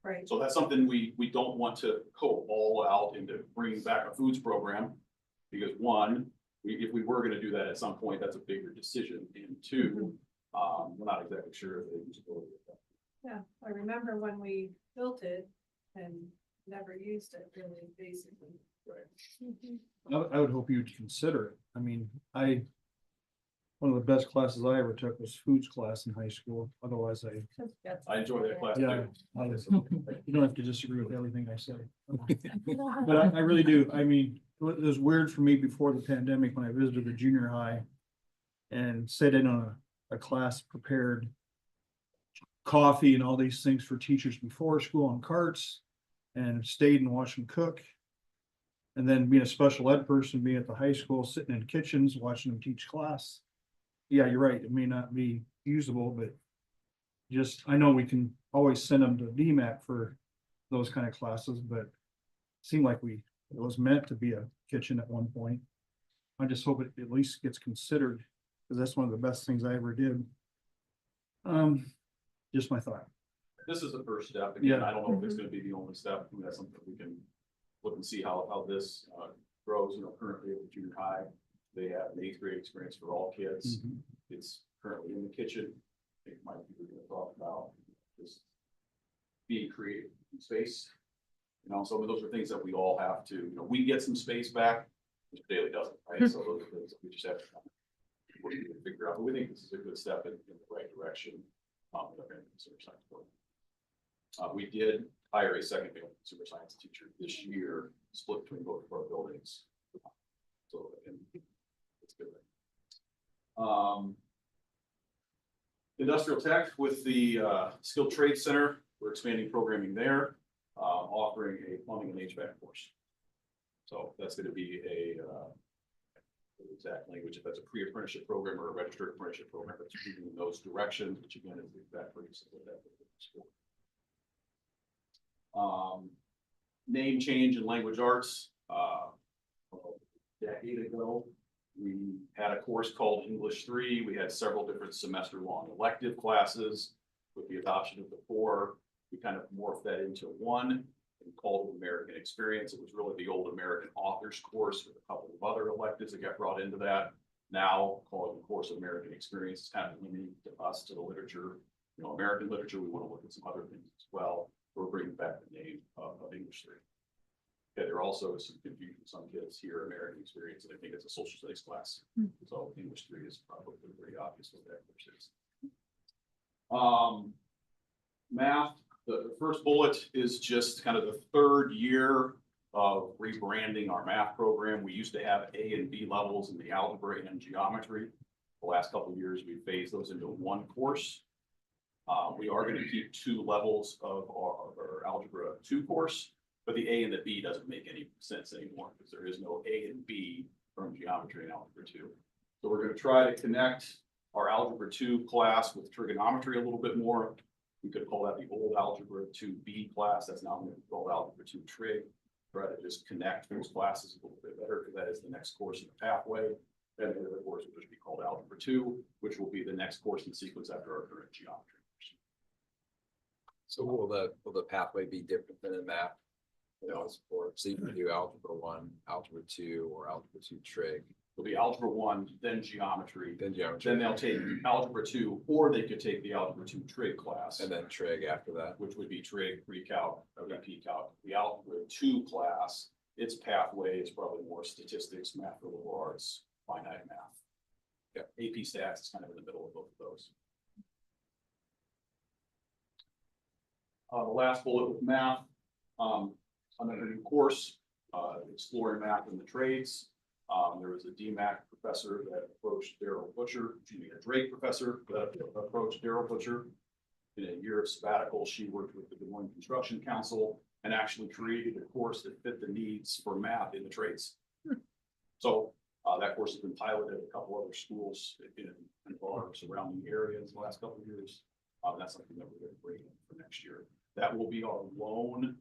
Speaker 4: Right.
Speaker 10: So that's something we don't want to go all out into bringing back a foods program. Because one, if we were gonna do that at some point, that's a bigger decision. And two, we're not exactly sure of the usability of that.
Speaker 4: Yeah, I remember when we built it and never used it really, basically.
Speaker 10: Right.
Speaker 1: I would hope you'd consider it. I mean, one of the best classes I ever took was foods class in high school. Otherwise,
Speaker 10: I enjoy that class
Speaker 1: yeah,
Speaker 10: too.
Speaker 1: you don't have to disagree with everything I say. But I really do. I mean, it was weird for me before the pandemic when I visited the junior high and sat in on a class prepared coffee and all these things for teachers before school on carts, and stayed and watched them cook. And then being a special ed person, being at the high school, sitting in kitchens, watching them teach class. Yeah, you're right. It may not be usable, but just, I know we can always send them to DMAC for those kind of classes, but it seemed like it was meant to be a kitchen at one point. I just hope it at least gets considered, because that's one of the best things I ever did. Just my thought.
Speaker 10: This is the first step. Again,
Speaker 1: Yeah.
Speaker 10: I don't know if it's gonna be the only step. I mean, that's something we can look and see how this grows. You know, currently at the junior high, they have an 8th grade experience for all kids. It's currently in the kitchen. I think Mike, we were gonna talk about just being creative in space. You know, some of those are things that we all have to, you know, we get some space back, which Daily doesn't, right? So those are things that we just have to kind of work to figure out. But we think this is a good step in the right direction. With our family consumer science program. We did hire a second family consumer science teacher this year, split between both of our buildings. So, and it's good. Industrial tech with the skilled trade center, we're expanding programming there, offering a plumbing and HVAC course. So that's going to be a exact language, if that's a pre-apprenticeship program or a registered apprenticeship program, that's moving in those directions, which again is the exact reason for that. Name change in language arts. A decade ago, we had a course called English 3. We had several different semester-long elective classes. With the adoption of the 4, we kind of morphed that into one and called it American Experience. It was really the old American Authors course with a couple of other electives that got brought into that. Now calling the course American Experience is kind of unique to us, to the literature. You know, American literature, we want to look at some other things as well. We're bringing back the name of English 3. Yeah, there also is some confusion with some kids here, American Experience, and I think it's a social studies class. So English 3 is probably pretty obvious what that course is. Math, the first bullet is just kind of the 3rd year of rebranding our math program. We used to have A and B levels in the algebra and geometry. The last couple of years, we phased those into one course. We are going to keep 2 levels of our Algebra 2 course, but the A and the B doesn't make any sense anymore because there is no A and B from geometry and Algebra 2. So we're going to try to connect our Algebra 2 class with trigonometry a little bit more. We could call that the old Algebra 2B class. That's now going to be called Algebra 2 Trig. Try to just connect those classes a little bit better because that is the next course in the pathway. And the other course will just be called Algebra 2, which will be the next course in sequence after our current geometry.
Speaker 7: So will the pathway be different than in math? You know, so you can do algebra 1, algebra 2, or algebra 2 trig.
Speaker 10: It'll be algebra 1, then geometry.
Speaker 7: Then geometry.
Speaker 10: Then they'll take algebra 2, or they could take the algebra 2 trig class.
Speaker 7: And then trig after that.
Speaker 10: Which would be trig, pre-calc, AP calc. The algebra 2 class, its pathway is probably more statistics, math, or liberal arts, finite math. Yeah, AP stats is kind of in the middle of both of those. The last bullet with math, another new course, exploring math in the trades. There was a DMAC professor that approached Daryl Butcher, excuse me, a Drake professor that approached Daryl Butcher in a year of sabbatical, she worked with the Des Moines Construction Council and actually created a course that fit the needs for math in the trades. So that course has been piloted at a couple other schools in our surrounding areas the last couple of years. That's something that we're going to bring in for next year. That will be our lone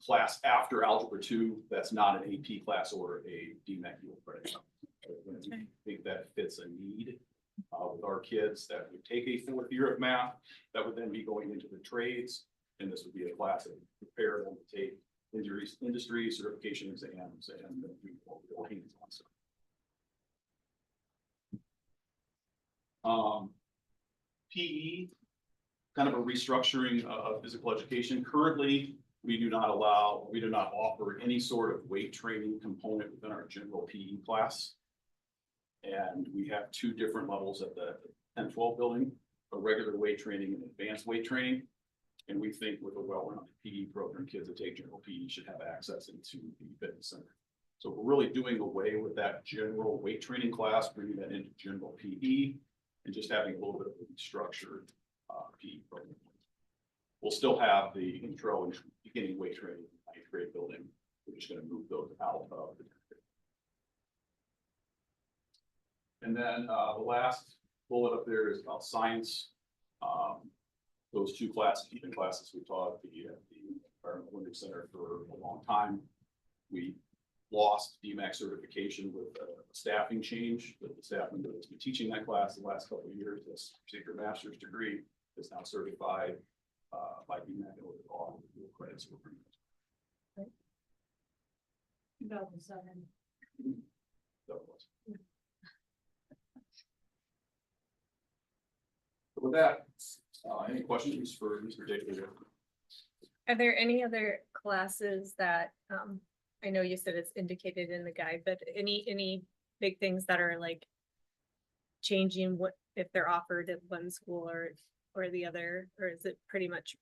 Speaker 10: class after Algebra 2. That's not an AP class or a DMAC dual credit. I think that fits a need with our kids that would take a 4th year of math that would then be going into the trades. And this would be a class that would prepare them to take industry certification exams and do all hands-on stuff. PE, kind of a restructuring of physical education. Currently, we do not offer any sort of weight training component within our general PE class. And we have 2 different levels at the 10-12 building, a regular weight training and advanced weight training. And we think with a well-rounded PE program, kids that take general PE should have access into the fitness center. So we're really doing away with that general weight training class, bringing that into general PE and just having a little bit of a structured PE program. We'll still have the intro and beginning weight training in the 9th grade building. We're just going to move those out of the 10th grade. And then the last bullet up there is about science. Those 2 classes, even classes we taught at the Environmental Learning Center for a long time. We lost DMAC certification with a staffing change. The staff member that's been teaching that class the last couple of years, this particular master's degree, is now certified by DMAC and with all the credits we're bringing.
Speaker 4: 2007.
Speaker 10: That was. With that, any questions for Mr. David?
Speaker 8: Are there any other classes that, I know you said it's indicated in the guide, but any big things that are like changing what, if they're offered at one school or the other, or is it pretty much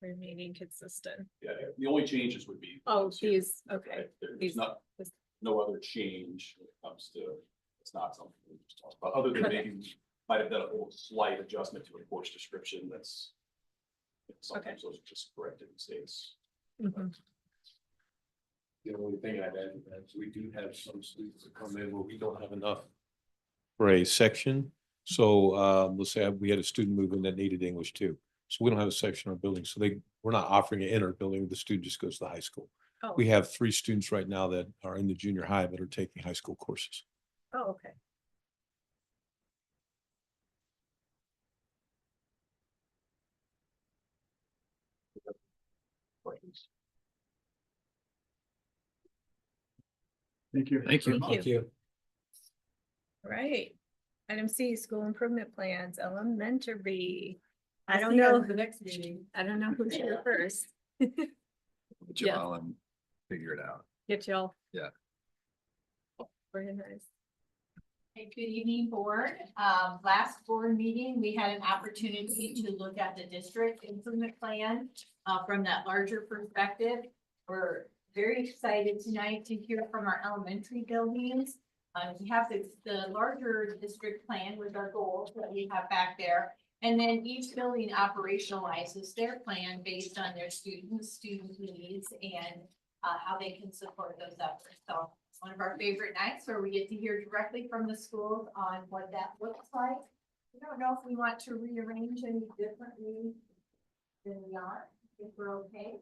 Speaker 8: remaining consistent?
Speaker 10: Yeah, the only changes would be.
Speaker 8: Oh, these, okay.
Speaker 10: Right? There's
Speaker 8: These-
Speaker 10: no other change when it comes to, it's not something we just talked about, other than maybe might have done a little slight adjustment to a course description. That's sometimes those are just corrected mistakes.
Speaker 8: Mhm.
Speaker 5: The only thing I'd add to that is we do have some students that come in where we don't have enough for a section. So let's say we had a student move in that needed English too. So we don't have a section in our building. So we're not offering it in our building. The student just goes to the high school.
Speaker 8: Oh.
Speaker 5: We have 3 students right now that are in the junior high that are taking high school courses.
Speaker 8: Oh, okay.
Speaker 1: Thank you.
Speaker 9: Thank you.
Speaker 8: Thank you. Right. Item C, school improvement plans, elementary. I don't
Speaker 4: See you
Speaker 8: know,
Speaker 4: at the next meeting.
Speaker 8: I don't know who's here first.
Speaker 9: Jamal and figure it out.
Speaker 8: Get y'all.
Speaker 9: Yeah.
Speaker 8: Very nice.
Speaker 11: Hey, good evening, board. Last board meeting, we had an opportunity to look at the district improvement plan from that larger perspective. We're very excited tonight to hear from our elementary buildings. We have the larger district plan with our goals that we have back there. And then each building operationalizes their plan based on their student needs and how they can support those efforts. So it's one of our favorite nights where we get to hear directly from the schools on what that looks like. We don't know if we want to rearrange any differently than we are, if we're okay.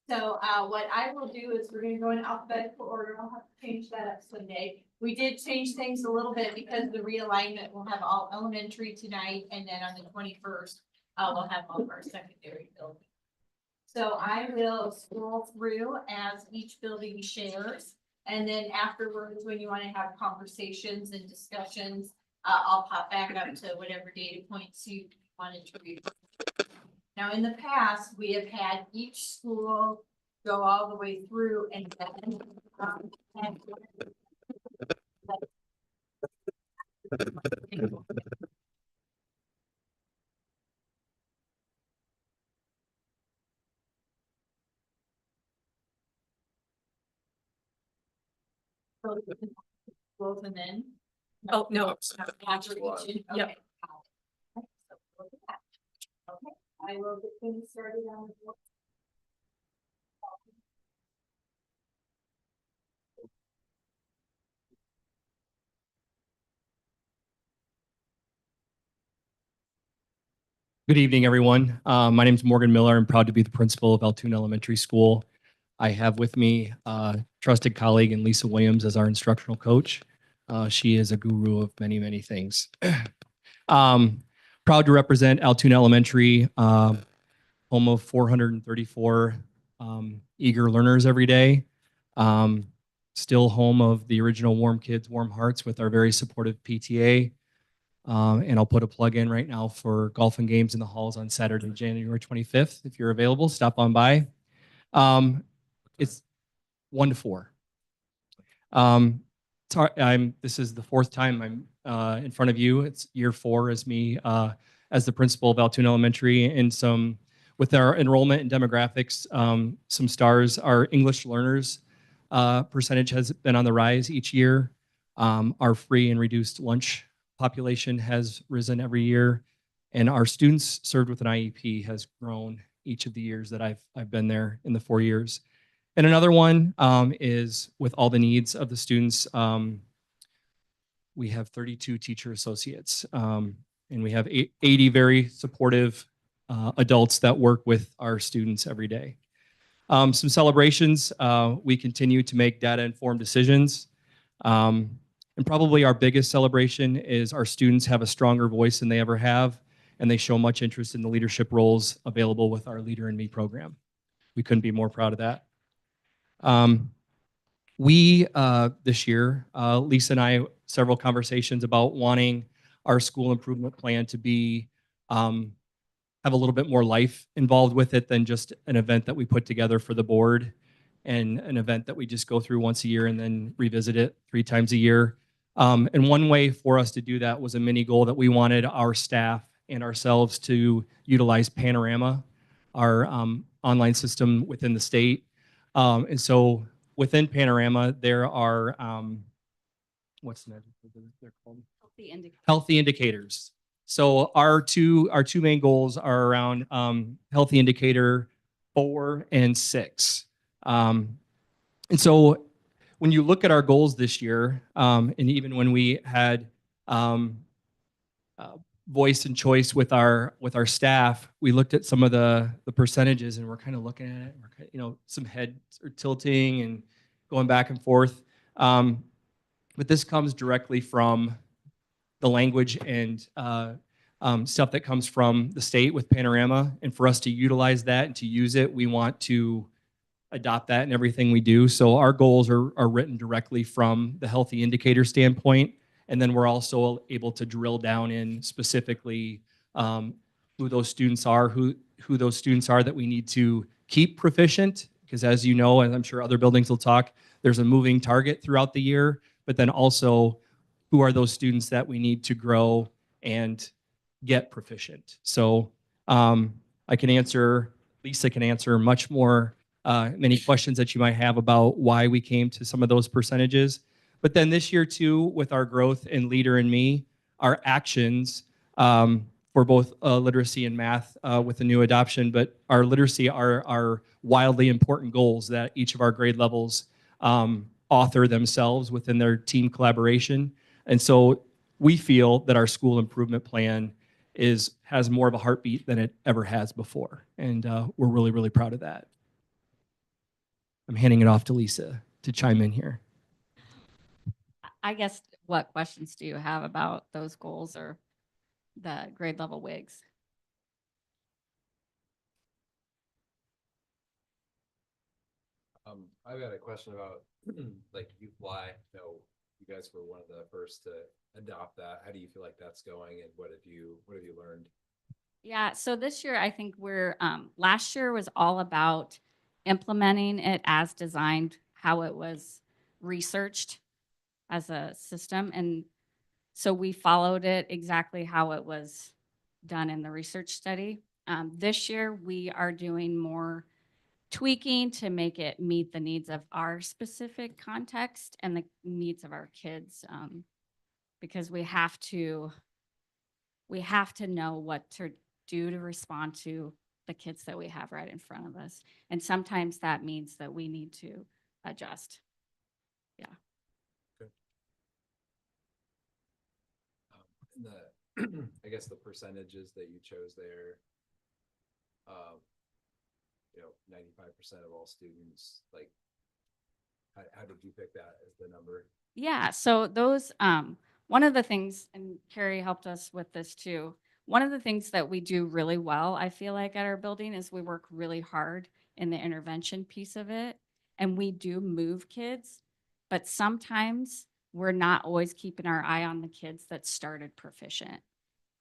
Speaker 11: So what I will do is we're gonna go in alphabetical order. I'll have to change that up Sunday. We did change things a little bit because the realignment will have all elementary tonight, and then on the 21st, we'll have all of our secondary buildings. So I will scroll through as each building shares, and then afterwards, when you want to have conversations and discussions, I'll pop back up to whatever data points you wanted to read. Now, in the past, we have had each school go all the way through and then schools and then.
Speaker 8: Oh, no.
Speaker 11: After each,
Speaker 8: Yep.
Speaker 11: okay. Look at that. Okay, I will get things started on the board.
Speaker 12: Good evening, everyone. My name is Morgan Miller. I'm proud to be the principal of Altoona Elementary School. I have with me trusted colleague and Lisa Williams as our instructional coach. She is a guru of many, many things. Proud to represent Altoona Elementary, home of 434 eager learners every day. Still home of the original Warm Kids, Warm Hearts with our very supportive PTA. And I'll put a plug in right now for golf and games in the halls on Saturday, January 25th. If you're available, stop on by. It's 1 to 4. This is the 4th time I'm in front of you. It's year 4 as me as the principal of Altoona Elementary, and with our enrollment and demographics, some stars. Our English learners percentage has been on the rise each year. Our free and reduced lunch population has risen every year, and our students served with an IEP has grown each of the years that I've been there in the 4 years. And another one is with all the needs of the students. We have 32 teacher associates, and we have 80 very supportive adults that work with our students every day. Some celebrations, we continue to make data-informed decisions. And probably our biggest celebration is our students have a stronger voice than they ever have, and they show much interest in the leadership roles available with our Leader in Me program. We couldn't be more proud of that. This year, Lisa and I, several conversations about wanting our school improvement plan to be, have a little bit more life involved with it than just an event that we put together for the board and an event that we just go through once a year and then revisit it 3 times a year. And one way for us to do that was a mini goal that we wanted our staff and ourselves to utilize Panorama, our online system within the state. And so within Panorama, there are, what's the name? They're called? Healthy indicators. So our two main goals are around healthy indicator 4 and 6. And so when you look at our goals this year, and even when we had voice and choice with our staff, we looked at some of the percentages, and we're kind of looking at it. We're, some heads are tilting and going back and forth. But this comes directly from the language and stuff that comes from the state with Panorama. And for us to utilize that and to use it, we want to adopt that in everything we do. So our goals are written directly from the healthy indicator standpoint. And then we're also able to drill down in specifically who those students are, who those students are that we need to keep proficient. Because as you know, and I'm sure other buildings will talk, there's a moving target throughout the year, but then also who are those students that we need to grow and get proficient. So I can answer, Lisa can answer much more, many questions that you might have about why we came to some of those percentages. But then this year too, with our growth in Leader in Me, our actions for both literacy and math with the new adoption, but our literacy are wildly important goals that each of our grade levels author themselves within their team collaboration. And so we feel that our school improvement plan has more of a heartbeat than it ever has before. And we're really, really proud of that. I'm handing it off to Lisa to chime in here.
Speaker 13: I guess, what questions do you have about those goals or the grade level WIGs?
Speaker 7: I've got a question about like you fly. You guys were one of the first to adopt that. How do you feel like that's going, and what have you learned?
Speaker 13: Yeah, so this year I think we're last year was all about implementing it as designed, how it was researched as a system, and so we followed it exactly how it was done in the research study. This year we are doing more tweaking to make it meet the needs of our specific context and the needs of our kids, because we have to we have to know what to do to respond to the kids that we have right in front of us. And sometimes that means that we need to adjust.
Speaker 7: And the, I guess the percentages that you chose there, 95% of all students, like, how did you pick that as the number?
Speaker 13: Yeah, so those, one of the things, and Carrie helped us with this too. One of the things that we do really well, I feel like at our building, is we work really hard in the intervention piece of it. And we do move kids, but sometimes we're not always keeping our eye on the kids that started proficient.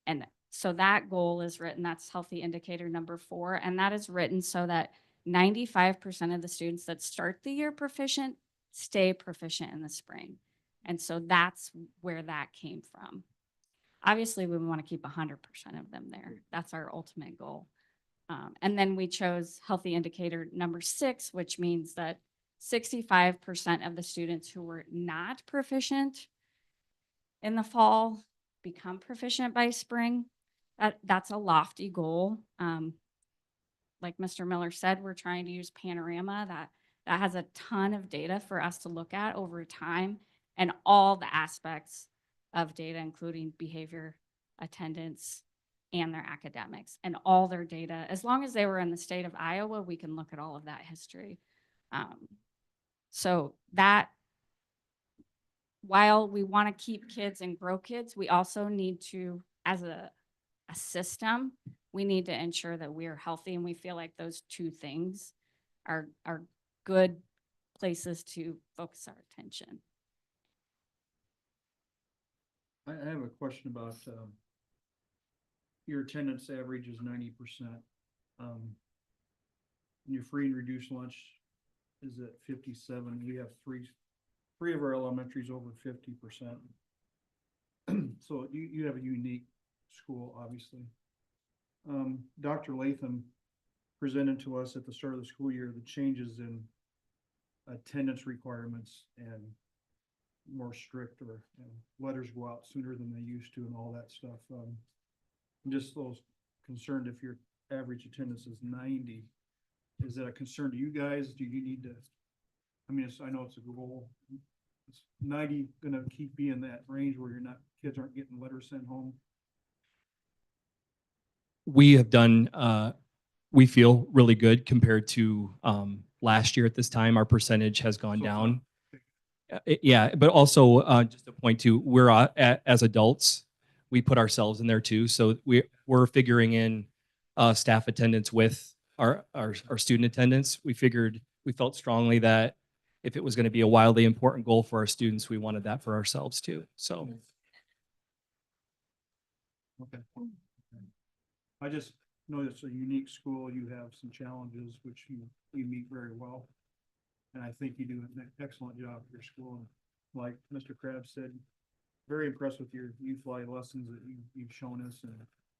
Speaker 13: And so that goal is written, that's healthy indicator number 4. And that is written so that 95% of the students that start the year proficient stay proficient in the spring. And so that's where that came from. Obviously, we want to keep 100% of them there. That's our ultimate goal. And then we chose healthy indicator number 6, which means that 65% of the students who were not proficient in the fall become proficient by spring. That's a lofty goal. Like Mr. Miller said, we're trying to use Panorama that has a ton of data for us to look at over time and all the aspects of data, including behavior, attendance, and their academics and all their data. As long as they were in the state of Iowa, we can look at all of that history. So that, while we want to keep kids and grow kids, we also need to, as a system, we need to ensure that we are healthy, and we feel like those two things are good places to focus our attention.
Speaker 1: I have a question about, your attendance average is 90%. Your free and reduced lunch is at 57. We have three of our elementaries over 50%. So you have a unique school, obviously. Dr. Latham presented to us at the start of the school year the changes in attendance requirements and more strict, or letters go out sooner than they used to and all that stuff. I'm just a little concerned if your average attendance is 90. Is that a concern to you guys? Do you need to, I mean, I know it's a goal. Is 90 gonna keep being that range where kids aren't getting letters sent home?
Speaker 12: We have done, we feel really good compared to last year at this time. Our percentage has gone
Speaker 1: So it's
Speaker 12: down.
Speaker 1: not-
Speaker 12: But also just to point to, we're as adults, we put ourselves in there too. So we're figuring in staff attendance with our student attendance. We felt strongly that if it was going to be a wildly important goal for our students, we wanted that for ourselves too. So
Speaker 1: Okay. I just know it's a unique school. You have some challenges which you meet very well. And I think you do an excellent job at your school. And like Mr. Krabs said, very impressed with your youth life lessons that you've shown us and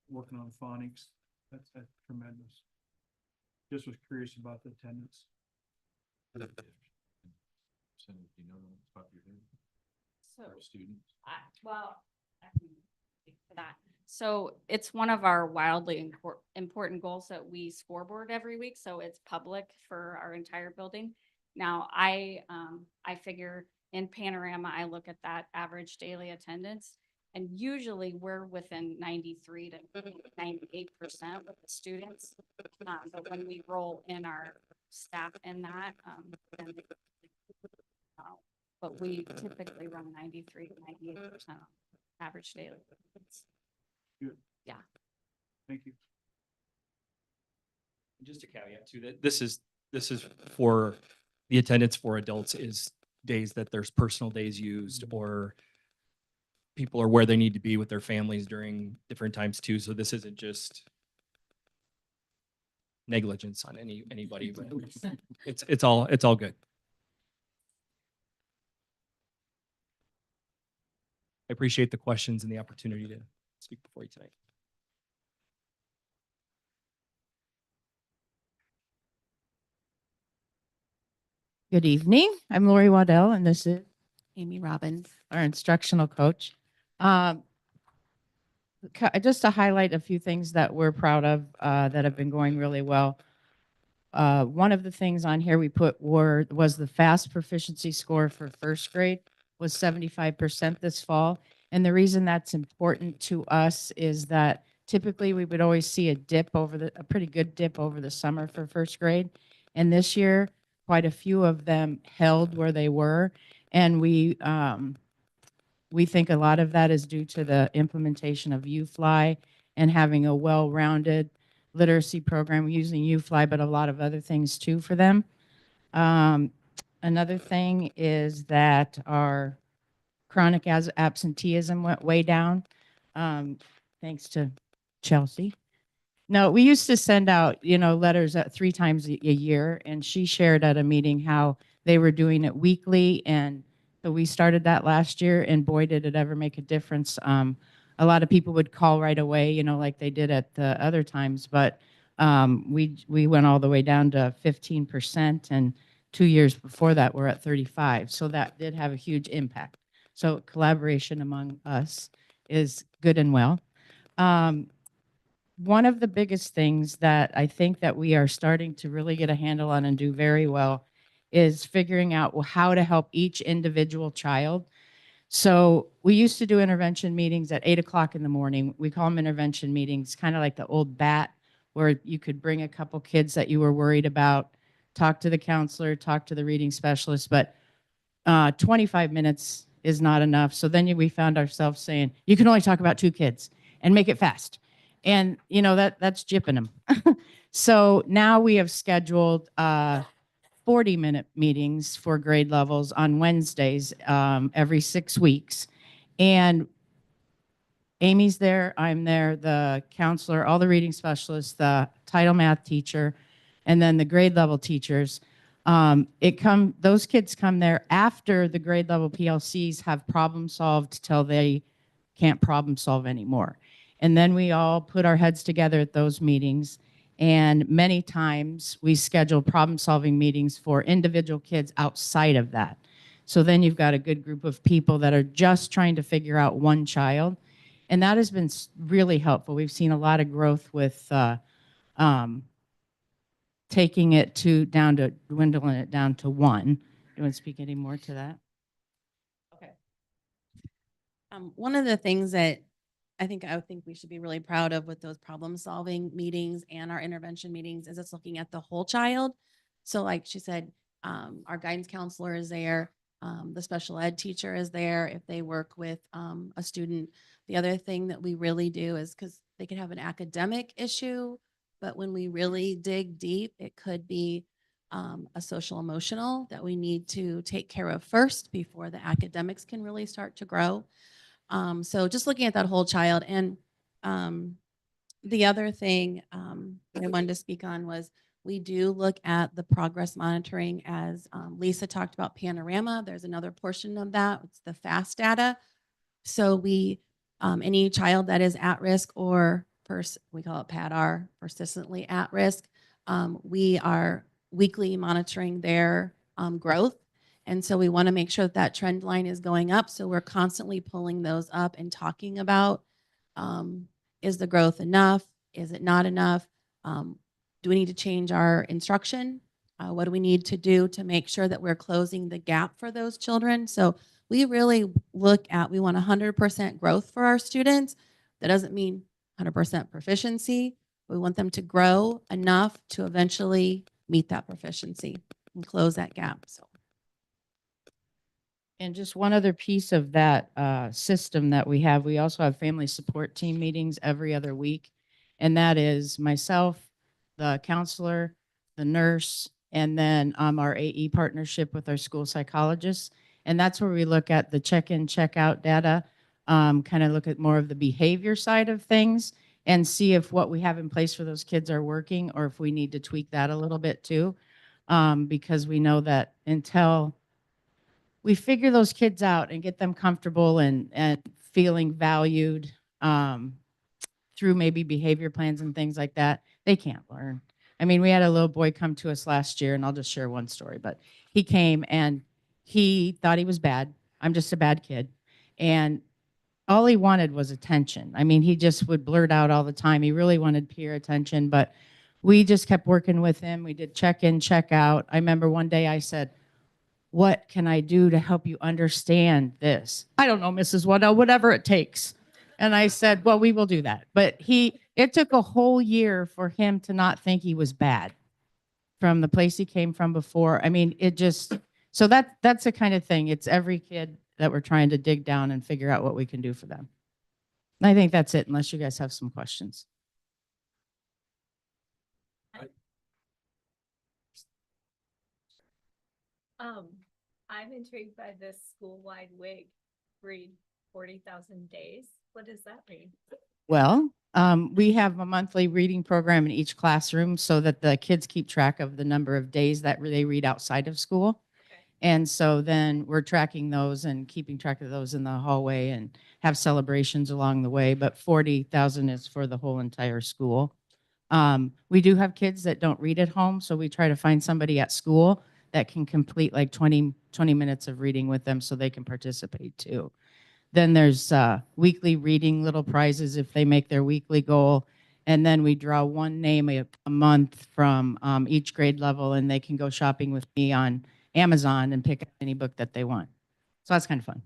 Speaker 1: working on phonics. That's tremendous. Just was curious about the attendance.
Speaker 13: So,
Speaker 2: Students.
Speaker 13: well, I can speak for that. So it's one of our wildly important goals that we scoreboard every week. So it's public for our entire building. Now, I figure in Panorama, I look at that average daily attendance, and usually we're within 93 to 98% with the students. But when we roll in our staff in that, then but we typically run 93 to 98% average daily attendance.
Speaker 1: Good.
Speaker 13: Yeah.
Speaker 1: Thank you.
Speaker 12: just a caveat too, that this is for the attendance for adults is days that there's personal days used, or people are where they need to be with their families during different times too. So this isn't just negligence on anybody, but it's all good. I appreciate the questions and the opportunity to speak before you tonight.
Speaker 14: Good evening. I'm Lori Waddell, and this is Amy Robbins, our instructional coach. just to highlight a few things that we're proud of that have been going really well. One of the things on here we put was the fast proficiency score for first grade was 75% this fall. And the reason that's important to us is that typically we would always see a pretty good dip over the summer for first grade. And this year, quite a few of them held where they were. And we think a lot of that is due to the implementation of UFly and having a well-rounded literacy program using UFly, but a lot of other things too for them. Another thing is that our chronic absenteeism went way down, thanks to Chelsea. No, we used to send out, letters 3 times a year, and she shared at a meeting how they were doing it weekly, and so we started that last year, and boy, did it ever make a difference. A lot of people would call right away, like they did at the other times, but we went all the way down to 15%, and 2 years before that, we're at 35. So that did have a huge impact. So collaboration among us is good and well. One of the biggest things that I think that we are starting to really get a handle on and do very well is figuring out how to help each individual child. So we used to do intervention meetings at 8 o'clock in the morning. We call them intervention meetings, kind of like the old BAT, where you could bring a couple kids that you were worried about, talk to the counselor, talk to the reading specialist, but 25 minutes is not enough. So then we found ourselves saying, you can only talk about 2 kids and make it fast. And that's jipping them. So now we have scheduled 40-minute meetings for grade levels on Wednesdays every 6 weeks. And Amy's there, I'm there, the counselor, all the reading specialists, the title math teacher, and then the grade level teachers. Those kids come there after the grade level PLCs have problem solved till they can't problem solve anymore. And then we all put our heads together at those meetings. And many times we schedule problem solving meetings for individual kids outside of that. So then you've got a good group of people that are just trying to figure out one child. And that has been really helpful. We've seen a lot of growth with taking it dwindling it down to 1. Do you want to speak any more to that?
Speaker 15: Okay. One of the things that I think we should be really proud of with those problem solving meetings and our intervention meetings is it's looking at the whole child. So like she said, our guidance counselor is there. The special ed teacher is there if they work with a student. The other thing that we really do is because they could have an academic issue, but when we really dig deep, it could be a social emotional that we need to take care of first before the academics can really start to grow. So just looking at that whole child. And the other thing I wanted to speak on was we do look at the progress monitoring as Lisa talked about Panorama. There's another portion of that. It's the FAST data. So we, any child that is at risk or we call it PADR, persistently at risk, we are weekly monitoring their growth. And so we want to make sure that that trend line is going up. So we're constantly pulling those up and talking about, is the growth enough? Is it not enough? Do we need to change our instruction? What do we need to do to make sure that we're closing the gap for those children? So we really look at, we want 100% growth for our students. That doesn't mean 100% proficiency. We want them to grow enough to eventually meet that proficiency and close that gap. So.
Speaker 14: And just one other piece of that system that we have, we also have family support team meetings every other week. And that is myself, the counselor, the nurse, and then our AE partnership with our school psychologists. And that's where we look at the check-in, check-out data, kind of look at more of the behavior side of things and see if what we have in place for those kids are working or if we need to tweak that a little bit too. Because we know that until we figure those kids out and get them comfortable and feeling valued through maybe behavior plans and things like that, they can't learn. I mean, we had a little boy come to us last year, and I'll just share one story, but he came and he thought he was bad. I'm just a bad kid. And all he wanted was attention. I mean, he just would blurt out all the time. He really wanted peer attention, but we just kept working with him. We did check in, check out. I remember one day I said, "What can I do to help you understand this?" "I don't know, Mrs. Waddell, whatever it takes." And I said, "Well, we will do that." But it took a whole year for him to not think he was bad from the place he came from before. I mean, so that's the kind of thing. It's every kid that we're trying to dig down and figure out what we can do for them. And I think that's it, unless you guys have some questions.
Speaker 11: I'm intrigued by this school-wide WIG, read 40,000 days. What does that mean?
Speaker 14: Well, we have a monthly reading program in each classroom so that the kids keep track of the number of days that they read outside of school. And so then we're tracking those and keeping track of those in the hallway and have celebrations along the way. But 40,000 is for the whole entire school. We do have kids that don't read at home, so we try to find somebody at school that can complete like 20 minutes of reading with them so they can participate too. Then there's weekly reading little prizes if they make their weekly goal. And then we draw one name a month from each grade level, and they can go shopping with me on Amazon and pick up any book that they want. So that's kind of fun.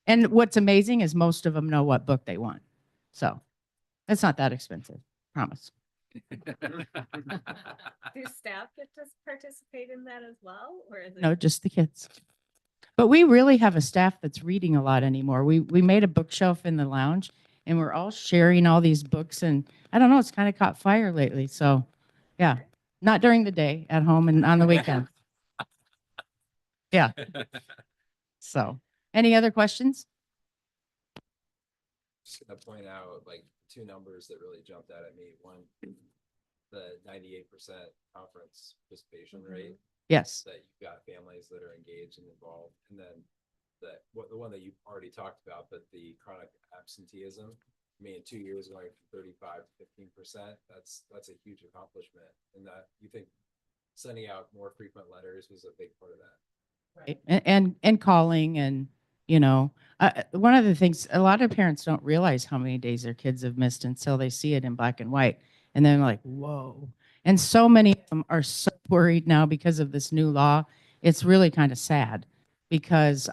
Speaker 14: And what's amazing is most of them know what book they want. So it's not that expensive, promise.
Speaker 11: Do staff get to participate in that as well, or is it?
Speaker 14: No, just the kids. But we really have a staff that's reading a lot anymore. We made a bookshelf in the lounge, and we're all sharing all these books. And I don't know, it's kind of caught fire lately. So yeah, not during the day, at home and on the weekend. Yeah. So any other questions?
Speaker 7: Just gonna point out like two numbers that really jumped out at me. One, the 98% conference participation rate.
Speaker 14: Yes.
Speaker 7: That you've got families that are engaged and involved. And then the one that you already talked about, but the chronic absenteeism. I mean, in 2 years going from 35 to 15%, that's a huge accomplishment. And that you think sending out more frequent letters was a big part of that.
Speaker 14: Right. And calling and, one of the things, a lot of parents don't realize how many days their kids have missed until they see it in black and white. And then like, whoa. And so many of them are so worried now because of this new law. It's really kind of sad because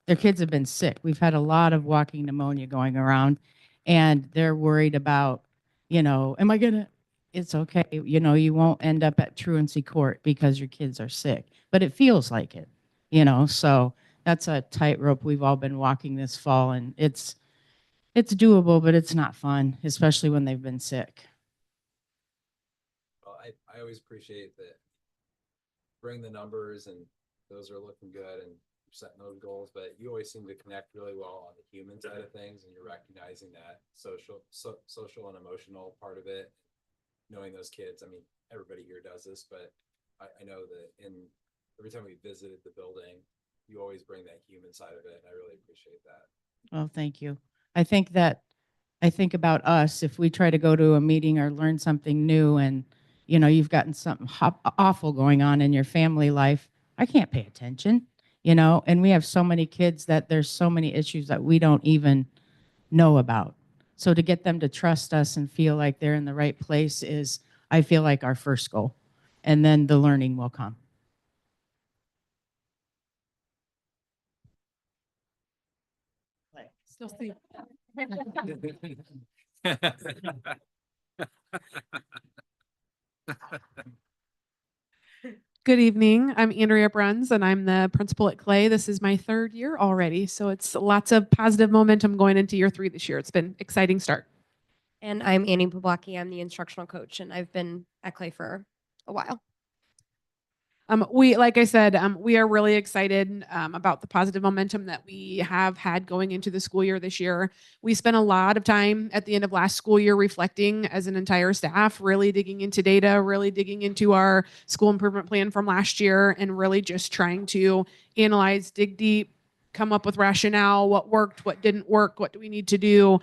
Speaker 14: their kids have been sick. We've had a lot of walking pneumonia going around, and they're worried about, am I going to, it's okay. You won't end up at truancy court because your kids are sick, but it feels like it, so that's a tightrope we've all been walking this fall, and it's doable, but it's not fun, especially when they've been sick.
Speaker 7: Well, I always appreciate that. Bring the numbers, and those are looking good, and setting those goals, but you always seem to connect really well on the human side of things, and you're recognizing that social and emotional part of it, knowing those kids. I mean, everybody here does this, but I know that every time we visited the building, you always bring that human side of it, and I really appreciate that.
Speaker 14: Well, thank you. I think about us, if we try to go to a meeting or learn something new and, you've gotten something awful going on in your family life, I can't pay attention, and we have so many kids that there's so many issues that we don't even know about. So to get them to trust us and feel like they're in the right place is, I feel like, our first goal. And then the learning will come.
Speaker 8: Still see.
Speaker 16: Good evening. I'm Andrea Bruns, and I'm the principal at Clay. This is my third year already, so it's lots of positive momentum going into year 3 this year. It's been an exciting start.
Speaker 17: And I'm Annie Poblacki. I'm the instructional coach, and I've been at Clay for a while.
Speaker 16: Like I said, we are really excited about the positive momentum that we have had going into the school year this year. We spent a lot of time at the end of last school year reflecting as an entire staff, really digging into data, really digging into our school improvement plan from last year, and really just trying to analyze, dig deep, come up with rationale, what worked, what didn't work, what do we need to do.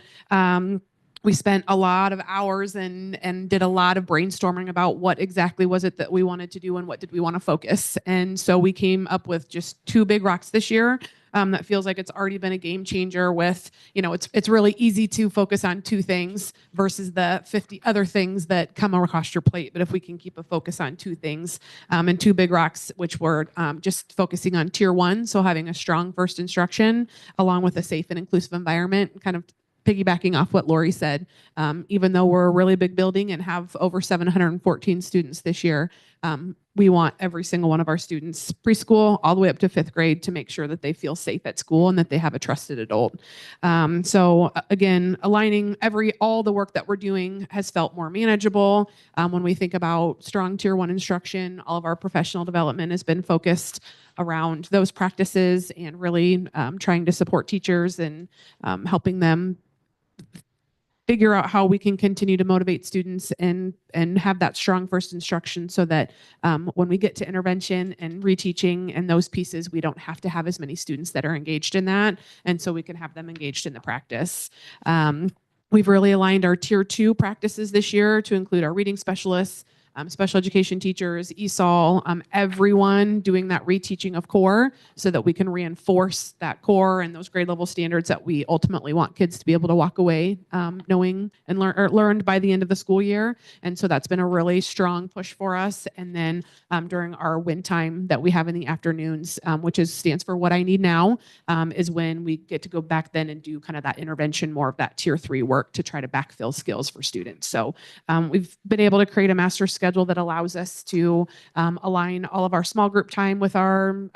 Speaker 16: We spent a lot of hours and did a lot of brainstorming about what exactly was it that we wanted to do and what did we want to focus. And so we came up with just 2 big rocks this year. that feels like it's already been a game changer with, it's really easy to focus on two things versus the 50 other things that come across your plate. But if we can keep a focus on two things, and two big rocks, which were just focusing on tier one, so having a strong first instruction along with a safe and inclusive environment, kind of piggybacking off what Lori said, even though we're a really big building and have over 714 students this year, we want every single one of our students, preschool all the way up to 5th grade, to make sure that they feel safe at school and that they have a trusted adult. So again, aligning all the work that we're doing has felt more manageable. When we think about strong tier one instruction, all of our professional development has been focused around those practices and really trying to support teachers and helping them figure out how we can continue to motivate students and have that strong first instruction so that when we get to intervention and reteaching and those pieces, we don't have to have as many students that are engaged in that. And so we can have them engaged in the practice. We've really aligned our tier two practices this year to include our reading specialists, special education teachers, ESOL, everyone doing that reteaching of core so that we can reinforce that core and those grade level standards that we ultimately want kids to be able to walk away knowing and learned by the end of the school year. And so that's been a really strong push for us. And then during our win time that we have in the afternoons, which stands for What I Need Now, is when we get to go back then and do kind of that intervention, more of that tier three work to try to backfill skills for students. So we've been able to create a master schedule that allows us to align all of our small group time with our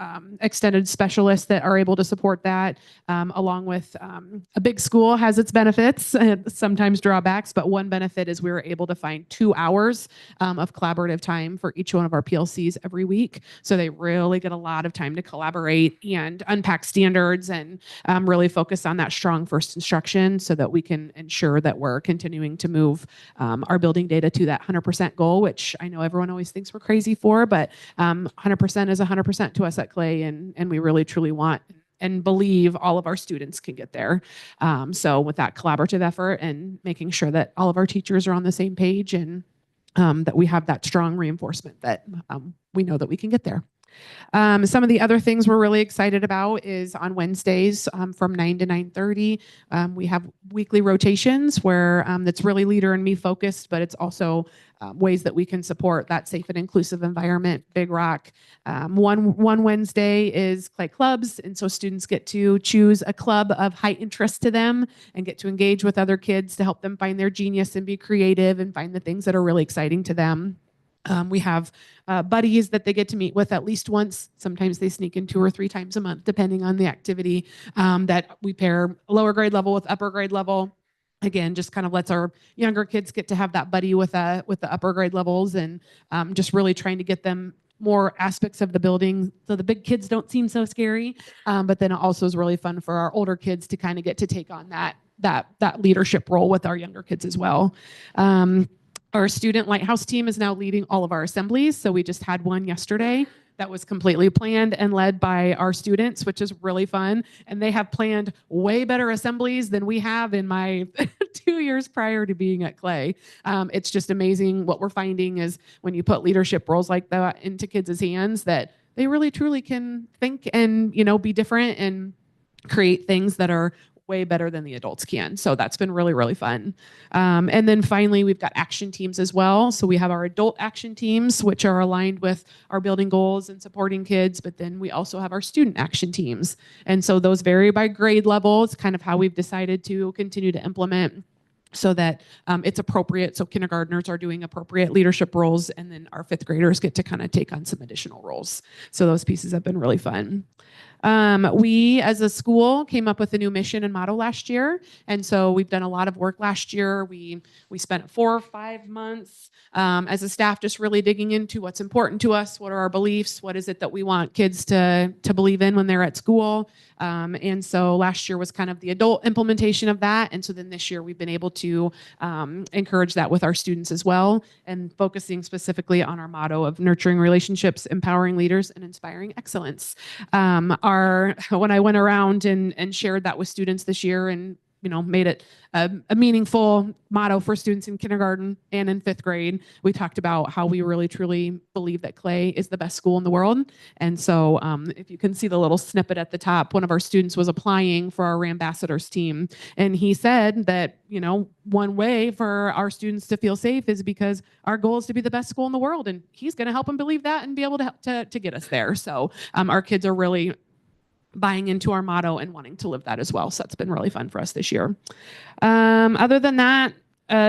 Speaker 16: extended specialists that are able to support that, along with a big school has its benefits, sometimes drawbacks, but one benefit is we were able to find 2 hours of collaborative time for each one of our PLCs every week. So they really get a lot of time to collaborate and unpack standards and really focus on that strong first instruction so that we can ensure that we're continuing to move our building data to that 100% goal, which I know everyone always thinks we're crazy for, but 100% is 100% to us at Clay, and we really truly want and believe all of our students can get there. So with that collaborative effort and making sure that all of our teachers are on the same page and that we have that strong reinforcement that we know that we can get there. Some of the other things we're really excited about is on Wednesdays from 9 to 9:30. We have weekly rotations where that's really leader and me focused, but it's also ways that we can support that safe and inclusive environment, Big Rock. One Wednesday is Clay Clubs, and so students get to choose a club of high interest to them and get to engage with other kids to help them find their genius and be creative and find the things that are really exciting to them. We have buddies that they get to meet with at least once. Sometimes they sneak in 2 or 3 times a month, depending on the activity, that we pair lower grade level with upper grade level. Again, just kind of lets our younger kids get to have that buddy with the upper grade levels, and just really trying to get them more aspects of the building so the big kids don't seem so scary. But then it also is really fun for our older kids to kind of get to take on that leadership role with our younger kids as well. Our student lighthouse team is now leading all of our assemblies. So we just had one yesterday that was completely planned and led by our students, which is really fun. And they have planned way better assemblies than we have in my 2 years prior to being at Clay. It's just amazing. What we're finding is when you put leadership roles like that into kids' hands, that they really truly can think and, be different and create things that are way better than the adults can. So that's been really, really fun. And then finally, we've got action teams as well. So we have our adult action teams, which are aligned with our building goals and supporting kids, but then we also have our student action teams. And so those vary by grade level. It's kind of how we've decided to continue to implement so that it's appropriate. So kindergartners are doing appropriate leadership roles, and then our 5th graders get to kind of take on some additional roles. So those pieces have been really fun. We as a school came up with a new mission and motto last year. And so we've done a lot of work last year. We spent 4 or 5 months as a staff just really digging into what's important to us, what are our beliefs, what is it that we want kids to believe in when they're at school. And so last year was kind of the adult implementation of that. And so then this year we've been able to encourage that with our students as well, and focusing specifically on our motto of nurturing relationships, empowering leaders, and inspiring excellence. When I went around and shared that with students this year and made it a meaningful motto for students in kindergarten and in 5th grade. We talked about how we really truly believe that Clay is the best school in the world. And so if you can see the little snippet at the top, one of our students was applying for our ambassadors team. And he said that, one way for our students to feel safe is because our goal is to be the best school in the world. And he's going to help them believe that and be able to get us there. So our kids are really buying into our motto and wanting to live that as well. So that's been really fun for us this year. Other than that,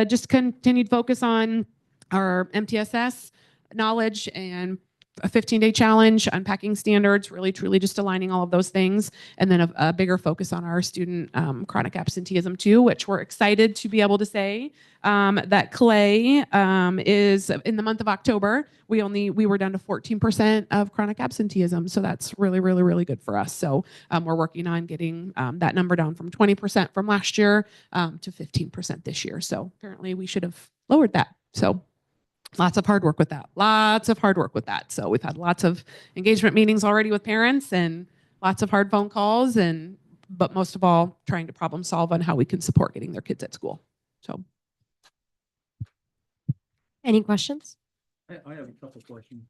Speaker 16: just continued focus on our MTSS knowledge and a 15-day challenge, unpacking standards, really truly just aligning all of those things. And then a bigger focus on our student chronic absenteeism too, which we're excited to be able to say that Clay is in the month of October. We were down to 14% of chronic absenteeism. So that's really, really, really good for us. So we're working on getting that number down from 20% from last year to 15% this year. So apparently we should have lowered that. So lots of hard work with that. So we've had lots of engagement meetings already with parents and lots of hard phone calls, but most of all, trying to problem solve on how we can support getting their kids at school. So.
Speaker 17: Any questions?
Speaker 1: I have a couple questions.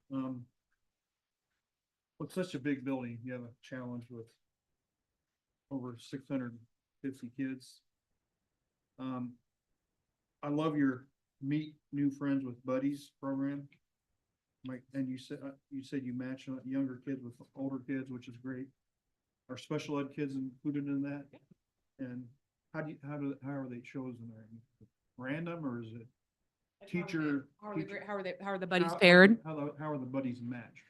Speaker 1: With such a big building, you have a challenge with over 650 kids. I love your Meet New Friends with Buddies program. And you said you match younger kids with older kids, which is great. Are special ed kids included in that? And how are they chosen? Random, or is it teacher?
Speaker 16: How are the buddies paired?
Speaker 1: How are the buddies matched?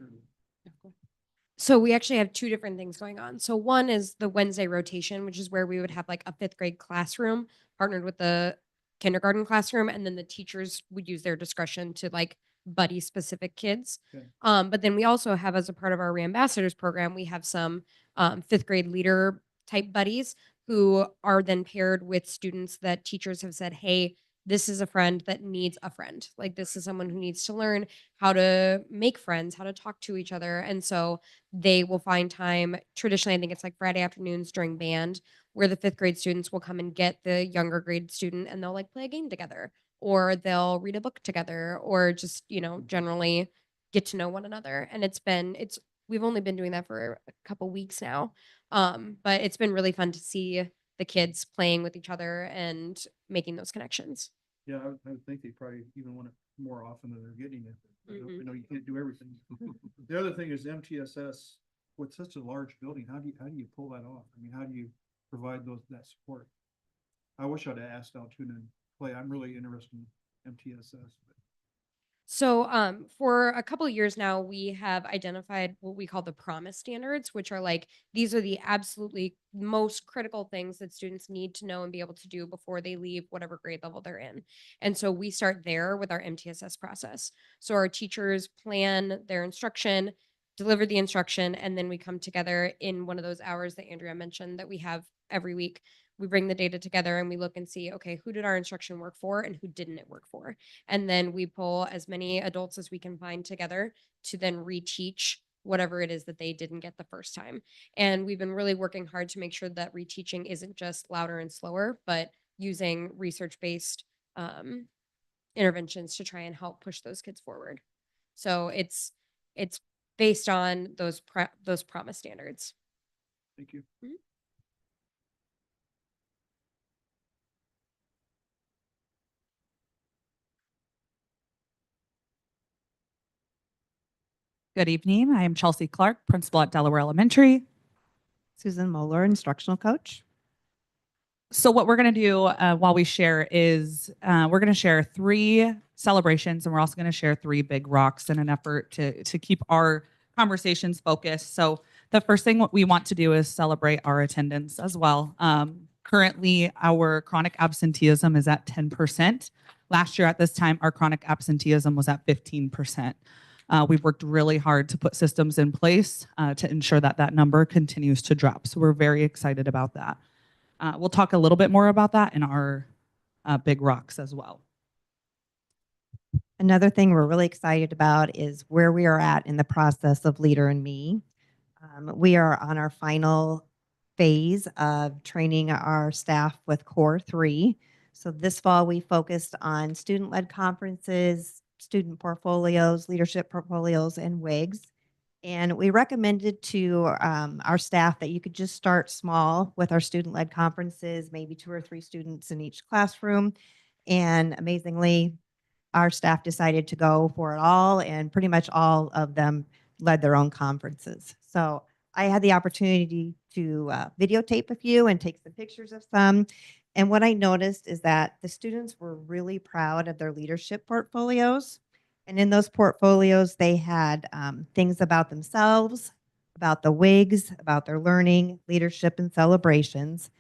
Speaker 17: So we actually have two different things going on. So one is the Wednesday rotation, which is where we would have like a 5th grade classroom partnered with the kindergarten classroom, and then the teachers would use their discretion to like buddy specific kids.
Speaker 1: Okay.
Speaker 17: But then we also have, as a part of our Ambassadors program, we have some 5th grade leader type buddies who are then paired with students that teachers have said, hey, this is a friend that needs a friend. Like, this is someone who needs to learn how to make friends, how to talk to each other. And so they will find time. Traditionally, I think it's like Friday afternoons during band, where the 5th grade students will come and get the younger grade student and they'll like play a game together, or they'll read a book together, or just, generally get to know one another. And we've only been doing that for a couple weeks now. But it's been really fun to see the kids playing with each other and making those connections.
Speaker 1: Yeah, I would think they probably even want it more often than they're getting it. I know you can't do everything. The other thing is MTSS, with such a large building, how do you pull that off? I mean, how do you provide that support? I wish I'd asked Altoona and Clay. I'm really interested in MTSS.
Speaker 17: So for a couple of years now, we have identified what we call the promise standards, which are like, these are the absolutely most critical things that students need to know and be able to do before they leave whatever grade level they're in. And so we start there with our MTSS process. So our teachers plan their instruction, deliver the instruction, and then we come together in one of those hours that Andrea mentioned that we have every week. We bring the data together and we look and see, okay, who did our instruction work for and who didn't it work for? And then we pull as many adults as we can find together to then reteach whatever it is that they didn't get the first time. And we've been really working hard to make sure that reteaching isn't just louder and slower, but using research-based interventions to try and help push those kids forward. So it's based on those promise standards.
Speaker 1: Thank you.
Speaker 18: Good evening. I am Chelsea Clark, principal at Delaware Elementary. Susan Moeller, instructional coach. So what we're going to do while we share is we're going to share 3 celebrations, and we're also going to share 3 big rocks in an effort to keep our conversations focused. So the first thing what we want to do is celebrate our attendance as well. Currently, our chronic absenteeism is at 10%. Last year at this time, our chronic absenteeism was at 15%. We've worked really hard to put systems in place to ensure that that number continues to drop. So we're very excited about that. We'll talk a little bit more about that in our big rocks as well.
Speaker 19: Another thing we're really excited about is where we are at in the process of Leader in Me. We are on our final phase of training our staff with Core 3. So this fall, we focused on student-led conferences, student portfolios, leadership portfolios, and WIGs. And we recommended to our staff that you could just start small with our student-led conferences, maybe 2 or 3 students in each classroom. And amazingly, our staff decided to go for it all, and pretty much all of them led their own conferences. So I had the opportunity to videotape a few and take some pictures of some. And what I noticed is that the students were really proud of their leadership portfolios. And in those portfolios, they had things about themselves, about the WIGs, about their learning, leadership, and celebrations.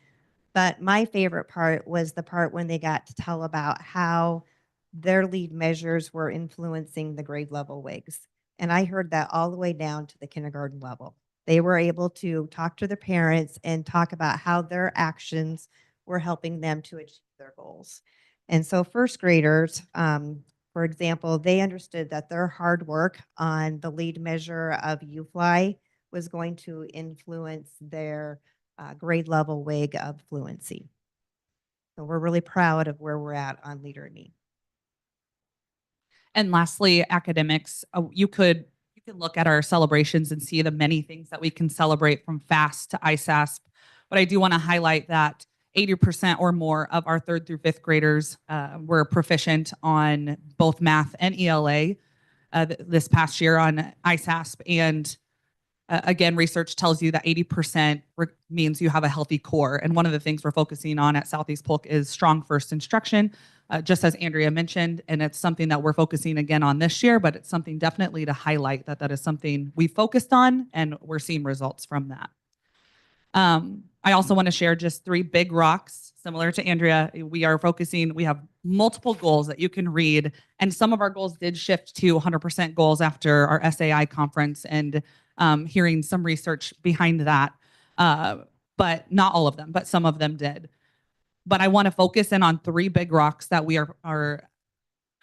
Speaker 19: But my favorite part was the part when they got to tell about how their lead measures were influencing the grade level WIGs. And I heard that all the way down to the kindergarten level. They were able to talk to their parents and talk about how their actions were helping them to achieve their goals. And so first graders, for example, they understood that their hard work on the lead measure of UFly was going to influence their grade level WIG of fluency. So we're really proud of where we're at on Leader in Me.
Speaker 18: And lastly, academics, you can look at our celebrations and see the many things that we can celebrate from FAST to ISASP. But I do want to highlight that 80% or more of our 3rd through 5th graders were proficient on both math and ELA this past year on ISASP. And again, research tells you that 80% means you have a healthy core. And one of the things we're focusing on at Southeast Polk is strong first instruction, just as Andrea mentioned. And it's something that we're focusing again on this year, but it's something definitely to highlight that is something we focused on and we're seeing results from that. I also want to share just 3 big rocks, similar to Andrea. We have multiple goals that you can read. And some of our goals did shift to 100% goals after our SAI conference and hearing some research behind that. But not all of them, but some of them did. But I want to focus in on 3 big rocks that we are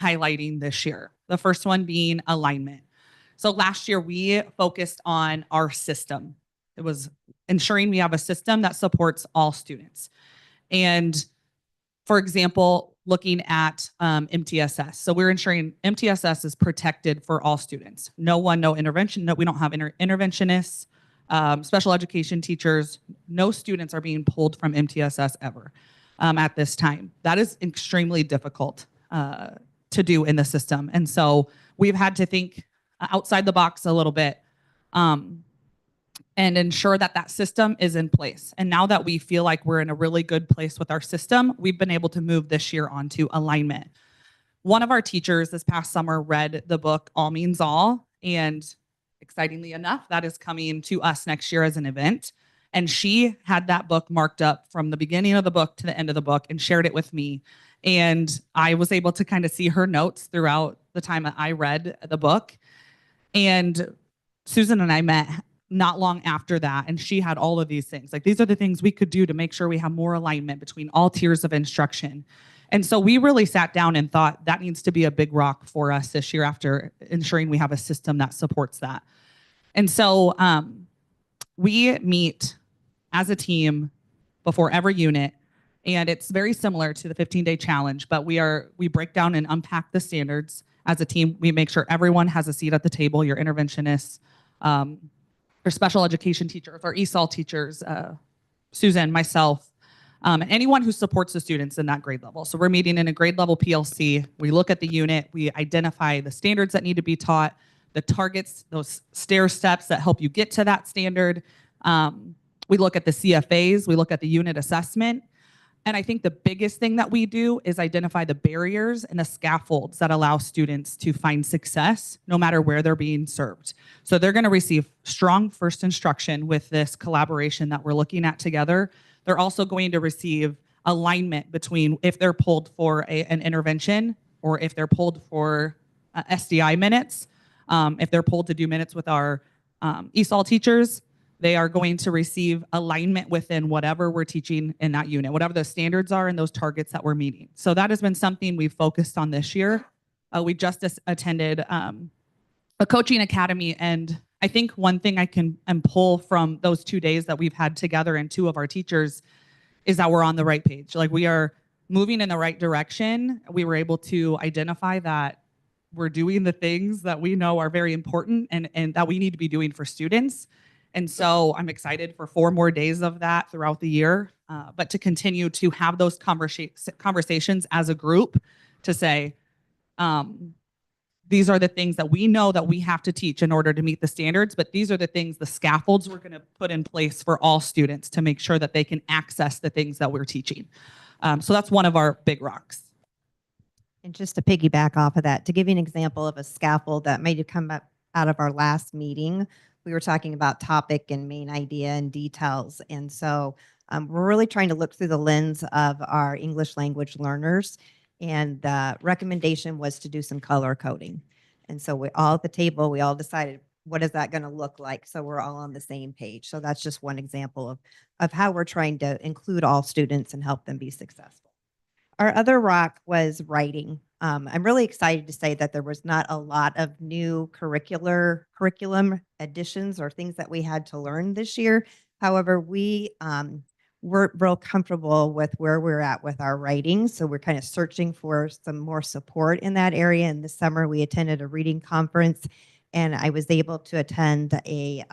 Speaker 18: highlighting this year. The first one being alignment. So last year we focused on our system. It was ensuring we have a system that supports all students. And for example, looking at MTSS. So we're ensuring MTSS is protected for all students. No intervention. No, we don't have interventionists, special education teachers. No students are being pulled from MTSS ever at this time. That is extremely difficult to do in the system. And so we've had to think outside the box a little bit and ensure that that system is in place. And now that we feel like we're in a really good place with our system, we've been able to move this year onto alignment. One of our teachers this past summer read the book All Means All, and excitingly enough, that is coming to us next year as an event. And she had that book marked up from the beginning of the book to the end of the book and shared it with me. And I was able to kind of see her notes throughout the time that I read the book. And Susan and I met not long after that, and she had all of these things. Like, these are the things we could do to make sure we have more alignment between all tiers of instruction. And so we really sat down and thought that needs to be a big rock for us this year after ensuring we have a system that supports that. And so we meet as a team before every unit, and it's very similar to the 15-day challenge, but we break down and unpack the standards as a team. We make sure everyone has a seat at the table, your interventionists, our special education teachers, our ESOL teachers, Susan, myself, and anyone who supports the students in that grade level. So we're meeting in a grade level PLC. We look at the unit, we identify the standards that need to be taught, the targets, those stair steps that help you get to that standard. We look at the CFAs, we look at the unit assessment. And I think the biggest thing that we do is identify the barriers and the scaffolds that allow students to find success no matter where they're being served. So they're going to receive strong first instruction with this collaboration that we're looking at together. They're also going to receive alignment between if they're pulled for an intervention or if they're pulled for SDI minutes, if they're pulled to do minutes with our ESOL teachers. They are going to receive alignment within whatever we're teaching in that unit, whatever the standards are and those targets that we're meeting. So that has been something we've focused on this year. We just attended a coaching academy, and I think one thing I can pull from those 2 days that we've had together and two of our teachers is that we're on the right page. Like we are moving in the right direction. We were able to identify that we're doing the things that we know are very important and that we need to be doing for students. And so I'm excited for 4 more days of that throughout the year, but to continue to have those conversations as a group to say, these are the things that we know that we have to teach in order to meet the standards, but these are the things, the scaffolds we're going to put in place for all students to make sure that they can access the things that we're teaching. So that's one of our big rocks.
Speaker 19: And just to piggyback off of that, to give you an example of a scaffold that may have come up out of our last meeting, we were talking about topic and main idea and details. And so we're really trying to look through the lens of our English language learners. And the recommendation was to do some color coding. And so we all at the table, we all decided, what is that going to look like? So we're all on the same page. So that's just one example of how we're trying to include all students and help them be successful. Our other rock was writing. I'm really excited to say that there was not a lot of new curriculum additions or things that we had to learn this year. However, we we're real comfortable with where we're at with our writing. So we're kind of searching for some more support in that area. And this summer we attended a reading conference and I was able to attend a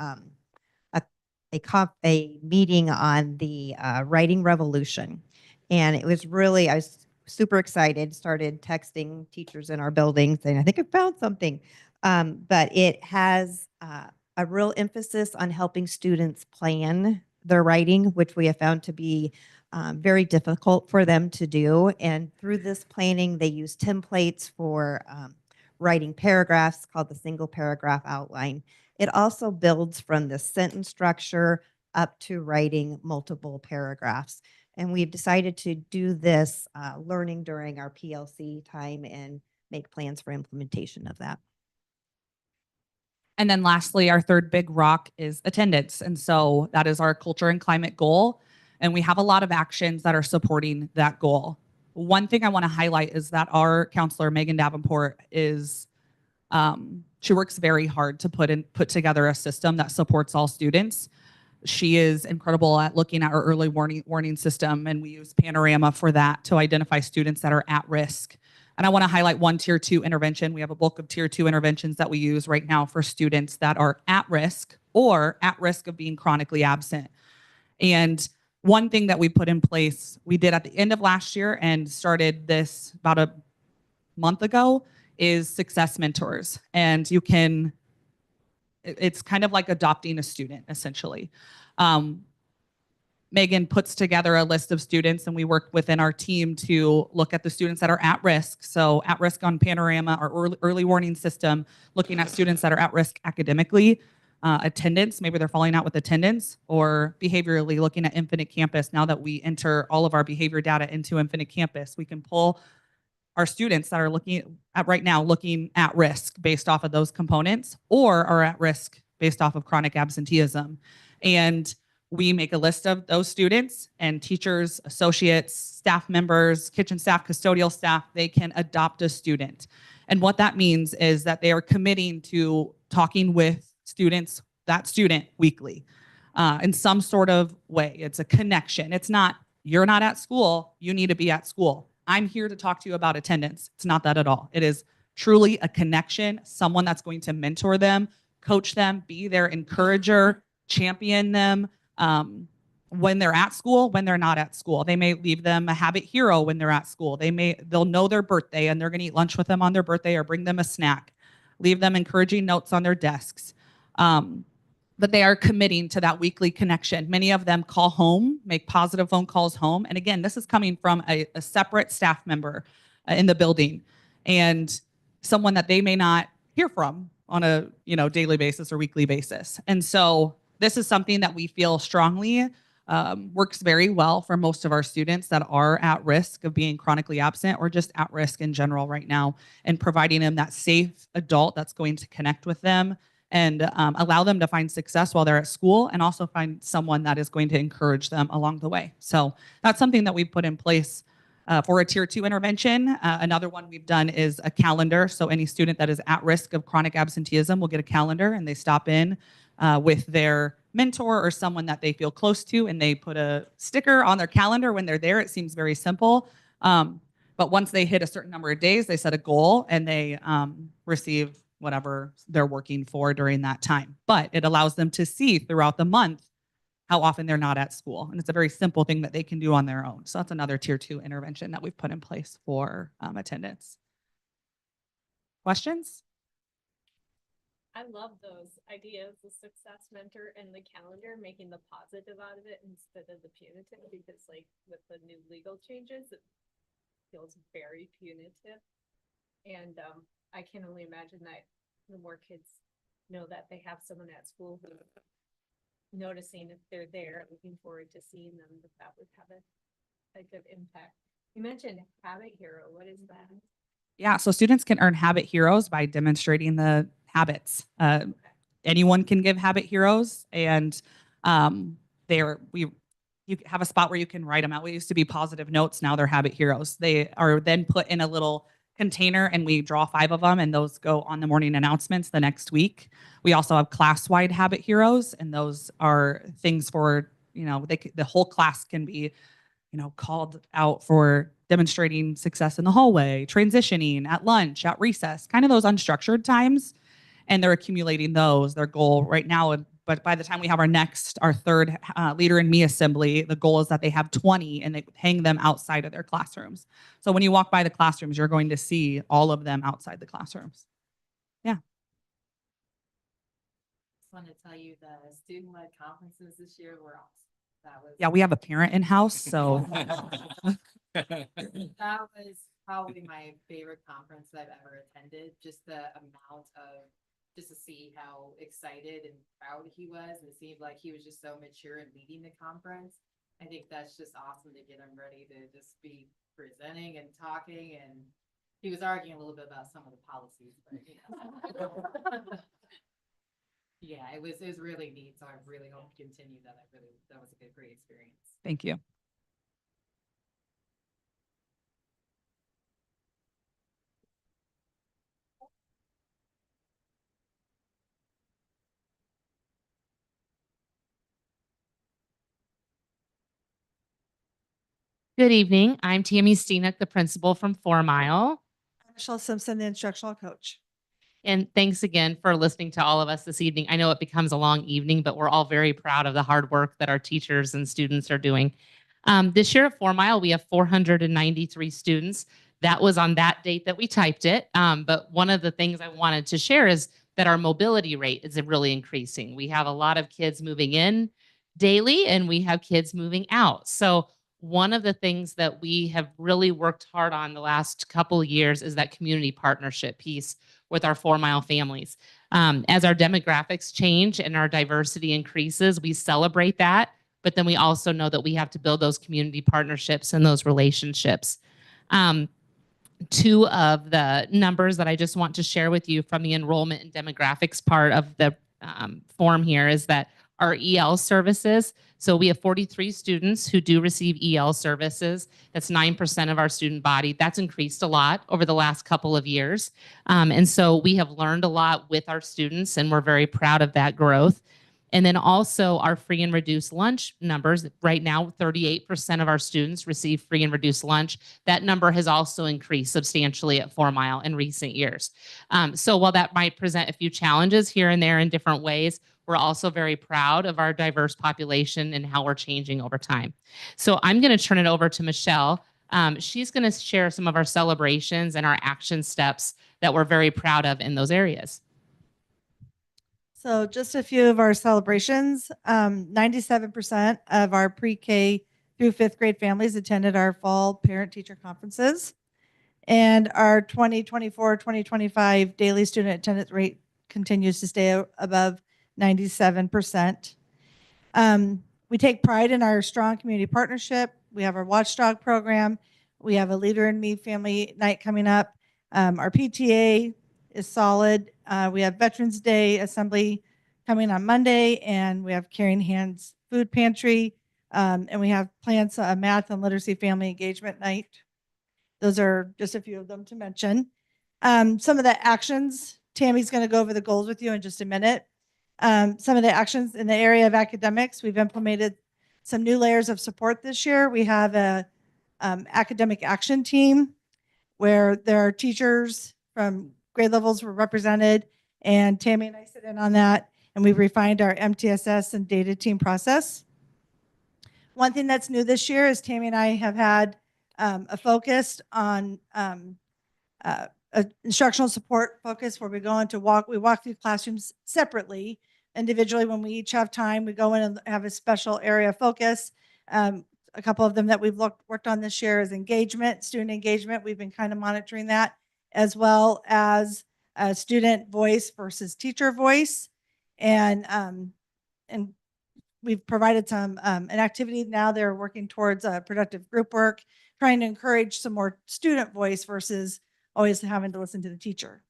Speaker 19: meeting on the writing revolution. And it was really, I was super excited, started texting teachers in our building saying, I think I found something. But it has a real emphasis on helping students plan their writing, which we have found to be very difficult for them to do. And through this planning, they use templates for writing paragraphs called the single paragraph outline. It also builds from the sentence structure up to writing multiple paragraphs. And we've decided to do this learning during our PLC time and make plans for implementation of that.
Speaker 18: And then lastly, our third big rock is attendance. And so that is our culture and climate goal. And we have a lot of actions that are supporting that goal. One thing I want to highlight is that our counselor, Megan Davenport, is she works very hard to put together a system that supports all students. She is incredible at looking at our early warning system, and we use Panorama for that to identify students that are at risk. And I want to highlight one tier 2 intervention. We have a bulk of tier 2 interventions that we use right now for students that are at risk or at risk of being chronically absent. And one thing that we put in place, we did at the end of last year and started this about a month ago, is success mentors. And you can, it's kind of like adopting a student, essentially. Megan puts together a list of students and we work within our team to look at the students that are at risk. So at risk on Panorama, our early warning system, looking at students that are at risk academically, attendance, maybe they're falling out with attendance, or behaviorally looking at Infinite Campus. Now that we enter all of our behavior data into Infinite Campus, we can pull our students that are looking at risk based off of those components or are at risk based off of chronic absenteeism. And we make a list of those students, and teachers, associates, staff members, kitchen staff, custodial staff, they can adopt a student. And what that means is that they are committing to talking with that student weekly in some sort of way. It's a connection. It's not, you're not at school, you need to be at school. I'm here to talk to you about attendance. It's not that at all. It is truly a connection, someone that's going to mentor them, coach them, be their encourager, champion them when they're at school, when they're not at school. They may leave them a habit hero when they're at school. They'll know their birthday and they're going to eat lunch with them on their birthday or bring them a snack. Leave them encouraging notes on their desks. But they are committing to that weekly connection. Many of them call home, make positive phone calls home. And again, this is coming from a separate staff member in the building and someone that they may not hear from on a daily basis or weekly basis. And so this is something that we feel strongly works very well for most of our students that are at risk of being chronically absent or just at risk in general right now, and providing them that safe adult that's going to connect with them and allow them to find success while they're at school, and also find someone that is going to encourage them along the way. So that's something that we've put in place For a tier 2 intervention, another one we've done is a calendar. So any student that is at risk of chronic absenteeism will get a calendar, and they stop in with their mentor or someone that they feel close to, and they put a sticker on their calendar when they're there. It seems very simple. But once they hit a certain number of days, they set a goal and they receive whatever they're working for during that time. But it allows them to see throughout the month how often they're not at school. And it's a very simple thing that they can do on their own. So that's another tier 2 intervention that we've put in place for attendance. Questions?
Speaker 20: I love those ideas, the success mentor and the calendar, making the positive out of it instead of the punitive, because like with the new legal changes, it feels very punitive. And I can only imagine that the more kids know that they have someone at school who noticing if they're there, looking forward to seeing them, that would have a good impact. You mentioned Habit Hero. What is that?
Speaker 18: Yeah, so students can earn habit heroes by demonstrating the habits. Anyone can give habit heroes, and you have a spot where you can write them out. We used to be positive notes, now they're habit heroes. They are then put in a little container, and we draw 5 of them, and those go on the morning announcements the next week. We also have class-wide habit heroes, and those are things for, the whole class can be, called out for demonstrating success in the hallway, transitioning, at lunch, at recess, kind of those unstructured times. And they're accumulating those. Their goal right now, but by the time we have our third Leader in Me assembly, the goal is that they have 20 and they hang them outside of their classrooms. So when you walk by the classrooms, you're going to see all of them outside the classrooms. Yeah.
Speaker 21: Just want to tell you the student-led conferences this year were awesome.
Speaker 18: Yeah, we have a parent in house, so.
Speaker 21: That was probably my favorite conference I've ever attended. Just the amount of, just to see how excited and proud he was. It seemed like he was just so mature in leading the conference. I think that's just awesome to get him ready to just be presenting and talking. And he was arguing a little bit about some of the policies, but yeah, it was really neat. So I really hope to continue that. That was a great experience.
Speaker 18: Thank you.
Speaker 22: Good evening. I'm Tammy Steenek, the principal from 4 Mile.
Speaker 4: Michelle Simpson, the instructional coach.
Speaker 22: And thanks again for listening to all of us this evening. I know it becomes a long evening, but we're all very proud of the hard work that our teachers and students are doing. This year at 4 Mile, we have 493 students. That was on that date that we typed it. But one of the things I wanted to share is that our mobility rate is really increasing. We have a lot of kids moving in daily, and we have kids moving out. So one of the things that we have really worked hard on the last couple of years is that community partnership piece with our 4 Mile families. As our demographics change and our diversity increases, we celebrate that, but then we also know that we have to build those community partnerships and those relationships. 2 of the numbers that I just want to share with you from the enrollment and demographics part of the form here is that our EL services. So we have 43 students who do receive EL services. That's 9% of our student body. That's increased a lot over the last couple of years. And so we have learned a lot with our students, and we're very proud of that growth. And then also our free and reduced lunch numbers. Right now, 38% of our students receive free and reduced lunch. That number has also increased substantially at 4 Mile in recent years. So while that might present a few challenges here and there in different ways, we're also very proud of our diverse population and how we're changing over time. So I'm going to turn it over to Michelle. She's going to share some of our celebrations and our action steps that we're very proud of in those areas.
Speaker 4: So just a few of our celebrations. 97% of our pre-K through 5th grade families attended our fall parent-teacher conferences. And our 2024-2025 daily student attendance rate continues to stay above 97%. We take pride in our strong community partnership. We have our Watchdog program. We have a Leader in Me family night coming up. Our PTA is solid. We have Veterans Day assembly coming on Monday, and we have Caring Hands Food Pantry, and we have plans a math and literacy family engagement night
Speaker 3: Those are just a few of them to mention. Some of the actions, Tammy's going to go over the goals with you in just a minute. Some of the actions in the area of academics, we've implemented some new layers of support this year. We have a academic action team where there are teachers from grade levels were represented, and Tammy and I sit in on that, and we've refined our MTSS and data team process. One thing that's new this year is Tammy and I have had a focus on instructional support focus where we go into we walk through classrooms separately, individually. When we each have time, we go in and have a special area of focus. A couple of them that we've worked on this year is engagement, student engagement. We've been kind of monitoring that, as well as student voice versus teacher voice. And we've provided some an activity now they're working towards productive group work, trying to encourage some more student voice versus always having to listen to the teacher.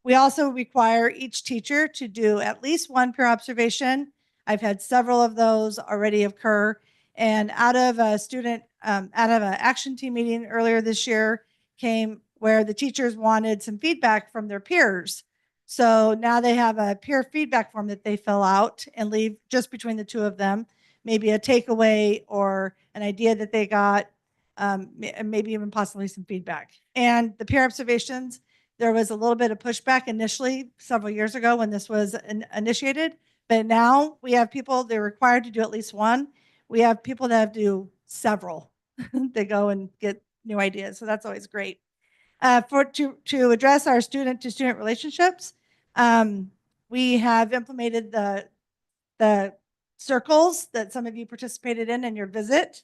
Speaker 3: We also require each teacher to do at least one peer observation. I've had several of those already occur. And out of an action team meeting earlier this year came where the teachers wanted some feedback from their peers. So now they have a peer feedback form that they fill out and leave just between the two of them, maybe a takeaway or an idea that they got, maybe even possibly some feedback. And the peer observations, there was a little bit of pushback initially several years ago when this was initiated, but now we have people, they're required to do at least one. We have people that have to do several. They go and get new ideas, so that's always great. To address our student-to-student relationships, we have implemented the circles that some of you participated in your visit,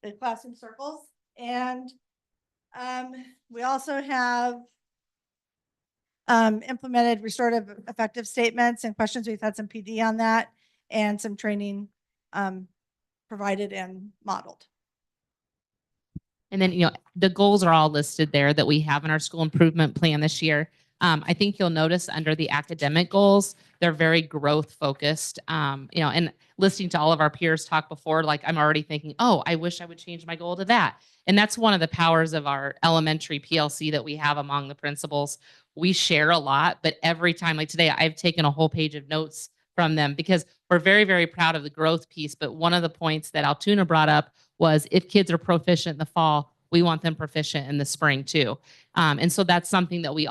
Speaker 3: the classroom circles, and we also have implemented restorative effective statements and questions. We've had some PD on that and some training provided and modeled.
Speaker 22: And then, the goals are all listed there that we have in our school improvement plan this year. I think you'll notice under the academic goals, they're very growth focused. And listening to all of our peers talk before, like I'm already thinking, oh, I wish I would change my goal to that. And that's one of the powers of our elementary PLC that we have among the principals. We share a lot, but every time, like today, I've taken a whole page of notes from them because we're very, very proud of the growth piece. But one of the points that Altoona brought up was if kids are proficient in the fall, we want them proficient in the spring too. And so that's something that we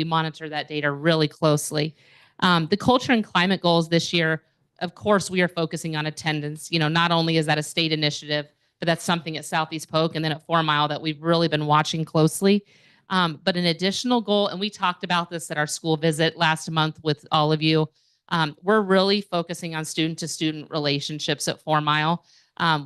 Speaker 22: monitor that data really closely. The culture and climate goals this year, of course, we are focusing on attendance. Not only is that a state initiative, but that's something at Southeast Polk and then at 4 Mile that we've really been watching closely. But an additional goal, and we talked about this at our school visit last month with all of you, we're really focusing on student-to-student relationships at 4 Mile.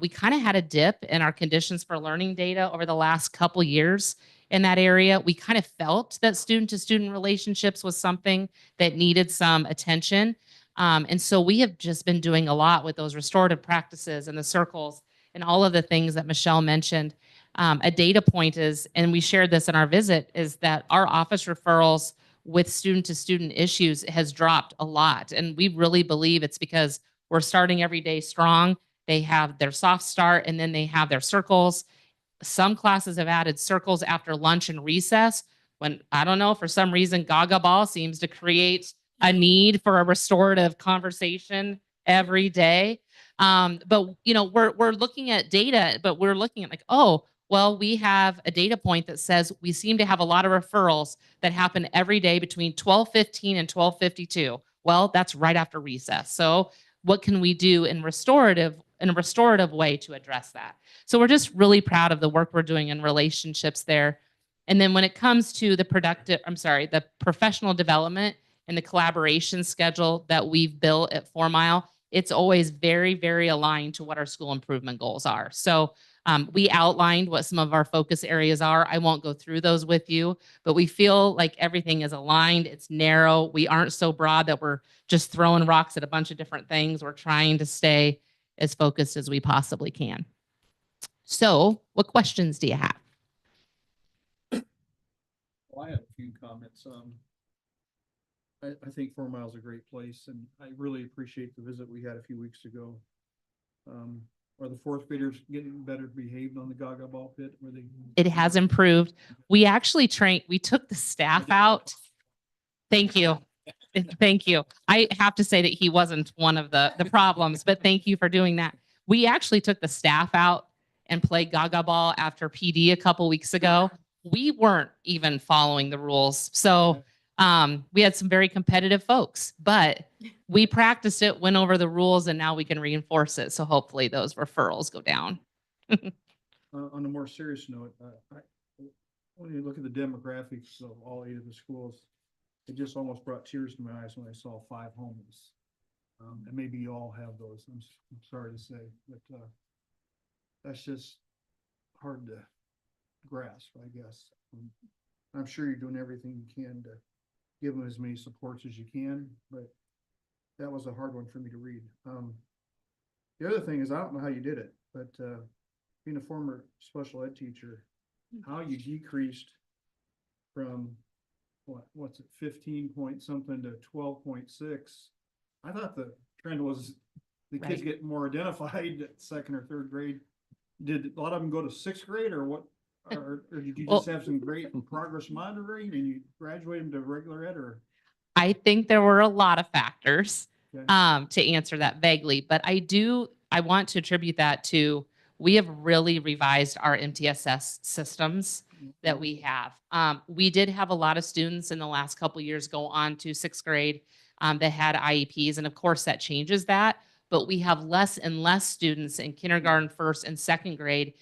Speaker 22: We kind of had a dip in our conditions for learning data over the last couple years in that area. We kind of felt that student-to-student relationships was something that needed some attention. And so we have just been doing a lot with those restorative practices and the circles and all of the things that Michelle mentioned. A data point is, and we shared this in our visit, is that our office referrals with student-to-student issues has dropped a lot. And we really believe it's because we're starting every day strong. They have their soft start and then they have their circles. Some classes have added circles after lunch and recess when, I don't know, for some reason, Gaga Ball seems to create a need for a restorative conversation every day. But we're looking at data, but we're looking at like, oh, well, we have a data point that says we seem to have a lot of referrals that happen every day between 12:15 and 12:52. Well, that's right after recess. So what can we do in a restorative way to address that? So we're just really proud of the work we're doing in relationships there. And then when it comes to the professional development and the collaboration schedule that we've built at 4 Mile, it's always very, very aligned to what our school improvement goals are. So we outlined what some of our focus areas are. I won't go through those with you, but we feel like everything is aligned. It's narrow. We aren't so broad that we're just throwing rocks at a bunch of different things. We're trying to stay as focused as we possibly can. So what questions do you have?
Speaker 1: Well, I have a few comments. I think 4 Mile is a great place, and I really appreciate the visit we had a few weeks ago. Are the fourth graders getting better behaved on the Gaga ball pit? Were they?
Speaker 22: It has improved. We actually we took the staff out. Thank you. Thank you. I have to say that he wasn't one of the problems, but thank you for doing that. We actually took the staff out and played Gaga ball after PD a couple weeks ago. We weren't even following the rules. So we had some very competitive folks, but we practiced it, went over the rules, and now we can reinforce it. So hopefully those referrals go down.
Speaker 1: On a more serious note, when you look at the demographics of all 8 of the schools, it just almost brought tears to my eyes when I saw 5 homeless. And maybe you all have those. I'm sorry to say, but that's just hard to grasp, I guess. I'm sure you're doing everything you can to give them as many supports as you can, but that was a hard one for me to read. The other thing is, I don't know how you did it, but being a former special ed teacher, how you decreased from what's it, 15 point something to 12.6. I thought the trend was the kids
Speaker 22: Right.
Speaker 1: get more identified at 2nd or 3rd grade. Did a lot of them go to 6th grade or what? Or did you just have some great progress monitoring and you graduate them to regular ed, or?
Speaker 22: I think there were a lot of factors
Speaker 1: Okay.
Speaker 22: to answer that vaguely, but I want to attribute that to we have really revised our MTSS systems that we have. We did have a lot of students in the last couple of years go on to 6th grade that had IEPs, and of course that changes that, but we have less and less students in kindergarten, 1st and 2nd grade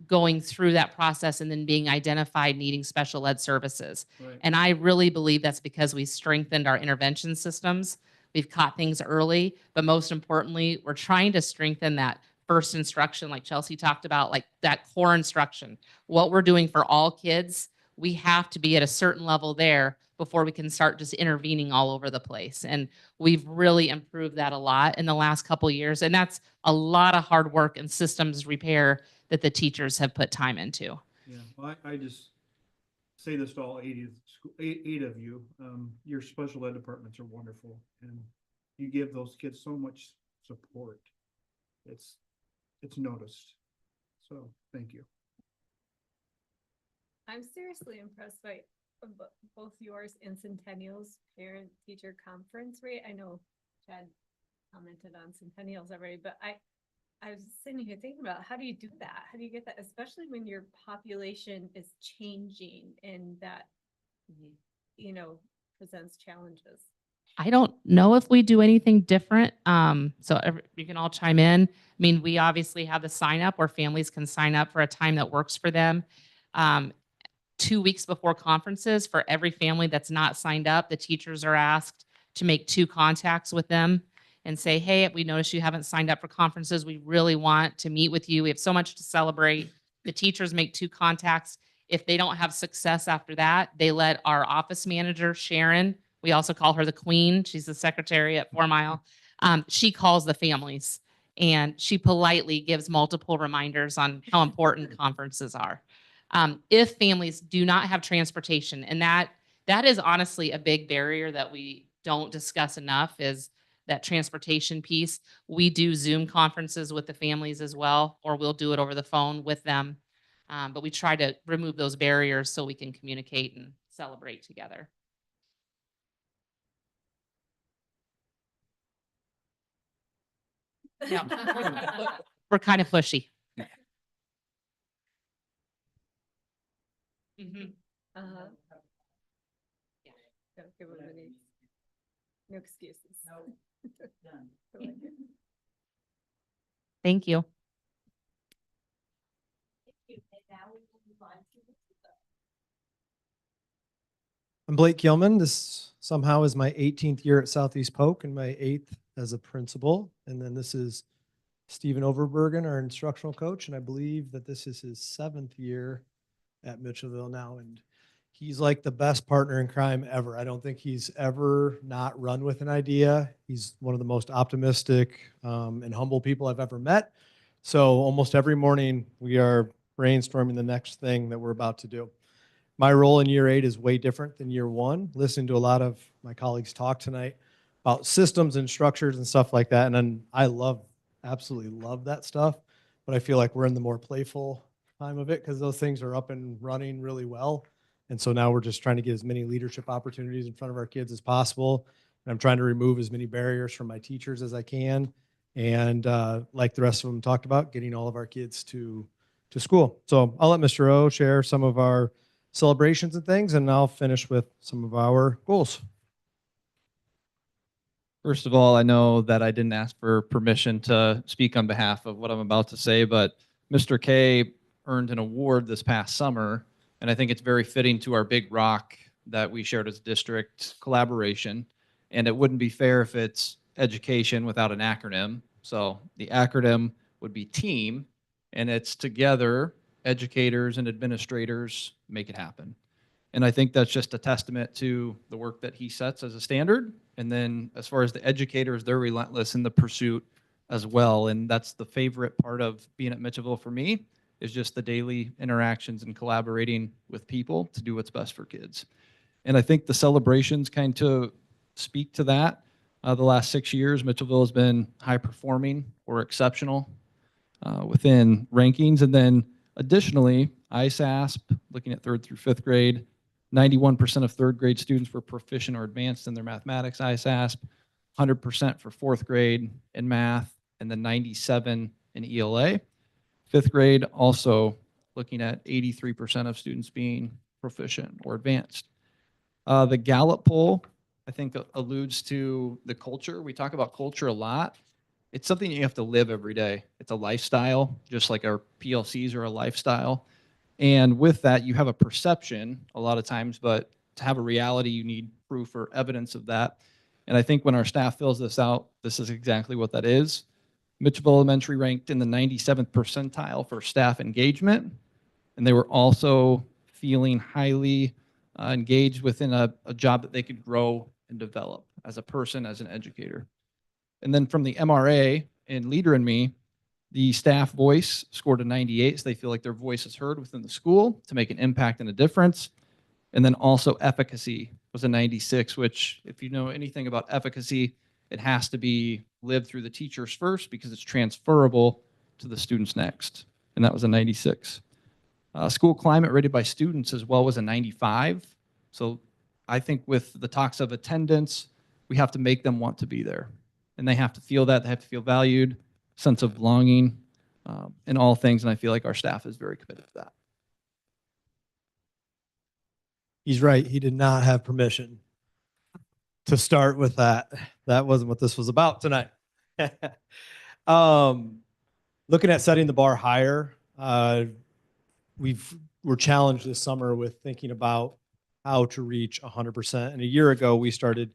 Speaker 22: going through that process and then being identified needing special ed services.
Speaker 1: Right.
Speaker 22: And I really believe that's because we strengthened our intervention systems. We've caught things early, but most importantly, we're trying to strengthen that first instruction, like Chelsea talked about, like that core instruction. What we're doing for all kids, we have to be at a certain level there before we can start just intervening all over the place. And we've really improved that a lot in the last couple of years. And that's a lot of hard work and systems repair that the teachers have put time into.
Speaker 1: Yeah, well, I just say this to all 8 of you. Your special ed departments are wonderful, and you give those kids so much support. It's noticed. So thank you.
Speaker 20: I'm seriously impressed by both yours and Centennial's parent-teacher conference rate. I know Chad commented on Centennial's already, but I was sitting here thinking about, how do you do that? How do you get that, especially when your population is changing and that, presents challenges?
Speaker 22: I don't know if we do anything different. You can all chime in. I mean, we obviously have the sign up where families can sign up for a time that works for them. 2 weeks before conferences, for every family that's not signed up, the teachers are asked to make 2 contacts with them and say, hey, we noticed you haven't signed up for conferences. We really want to meet with you. We have so much to celebrate. The teachers make 2 contacts. If they don't have success after that, they let our office manager, Sharon, we also call her the queen. She's the secretary at 4 Mile. She calls the families and she politely gives multiple reminders on how important conferences are. If families do not have transportation, and that is honestly a big barrier that we don't discuss enough, is that transportation piece. We do Zoom conferences with the families as well, or we'll do it over the phone with them. But we try to remove those barriers so we can communicate and celebrate together. Yeah. We're kind of pushy.
Speaker 20: Uh-huh. Yeah. Don't give them any, no excuses.
Speaker 22: Thank you.
Speaker 6: I'm Blake Gilman. This somehow is my 18th year at Southeast Polk and my 8th as a principal. And then this is Stephen Overbergen, our instructional coach. And I believe that this is his 7th year at Mitchellville now. And he's like the best partner in crime ever. I don't think he's ever not run with an idea. He's one of the most optimistic and humble people I've ever met. So almost every morning we are brainstorming the next thing that we're about to do. My role in year 8 is way different than year 1. Listening to a lot of my colleagues talk tonight about systems and structures and stuff like that. And then I love absolutely love that stuff. But I feel like we're in the more playful time of it because those things are up and running really well. And so now we're just trying to get as many leadership opportunities in front of our kids as possible. And I'm trying to remove as many barriers from my teachers as I can. And like the rest of them talked about, getting all of our kids to school. So I'll let Mr. O share some of our celebrations and things, and I'll finish with some of our goals.
Speaker 5: First of all, I know that I didn't ask for permission to speak on behalf of what I'm about to say, but Mr. K earned an award this past summer, and I think it's very fitting to our big rock that we shared as a district collaboration. And it wouldn't be fair if it's education without an acronym. So the acronym would be TEAM, and it's together, educators and administrators make it happen. And I think that's just a testament to the work that he sets as a standard. And then as far as the educators, they're relentless in the pursuit as well. And that's the favorite part of being at Mitchellville for me, is just the daily interactions and collaborating with people to do what's best for kids. And I think the celebrations kind of speak to that. The last 6 years, Mitchellville has been high performing or exceptional within rankings. And then additionally, ISASP, looking at 3rd through 5th grade, 91% of 3rd grade students were proficient or advanced in their mathematics ISASP, 100% for 4th grade in math, and then 97 in ELA. 5th grade also looking at 83% of students being proficient or advanced. The Gallup poll, I think, alludes to the culture. We talk about culture a lot. It's something you have to live every day. It's a lifestyle, just like our PLCs are a lifestyle. And with that, you have a perception a lot of times, but to have a reality, you need proof or evidence of that. And I think when our staff fills this out, this is exactly what that is. Mitchellville Elementary ranked in the 97th percentile for staff engagement, and they were also feeling highly engaged within a job that they could grow and develop as a person, as an educator. And then from the MRA and Leader in Me, the staff voice scored a 98, so they feel like their voice is heard within the school to make an impact and a difference. And then also efficacy was a 96, which if you know anything about efficacy, it has to be lived through the teachers first because it's transferable to the students next. And that was a 96. School climate rated by students as well was a 95. So I think with the talks of attendance, we have to make them want to be there. And they have to feel that, they have to feel valued, sense of belonging in all things. And I feel like our staff is very committed to that.
Speaker 6: He's right. He did not have permission to start with that. That wasn't what this was about tonight. Looking at setting the bar higher, we're challenged this summer with thinking about how to reach 100%. And a year ago, we started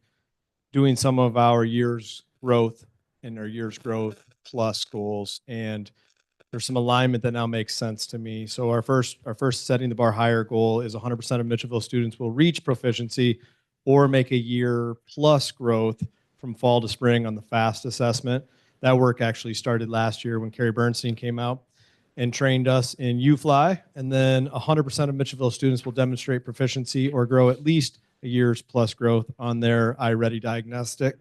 Speaker 6: doing some of our year's growth and our year's growth plus goals. And there's some alignment that now makes sense to me. So our first setting the bar higher goal is 100% of Mitchellville students will reach proficiency or make a year plus growth from fall to spring on the FAST assessment. That work actually started last year when Carrie Bernstein came out and trained us in UFly. And then 100% of Mitchellville students will demonstrate proficiency or grow at least a year's plus growth on their iReady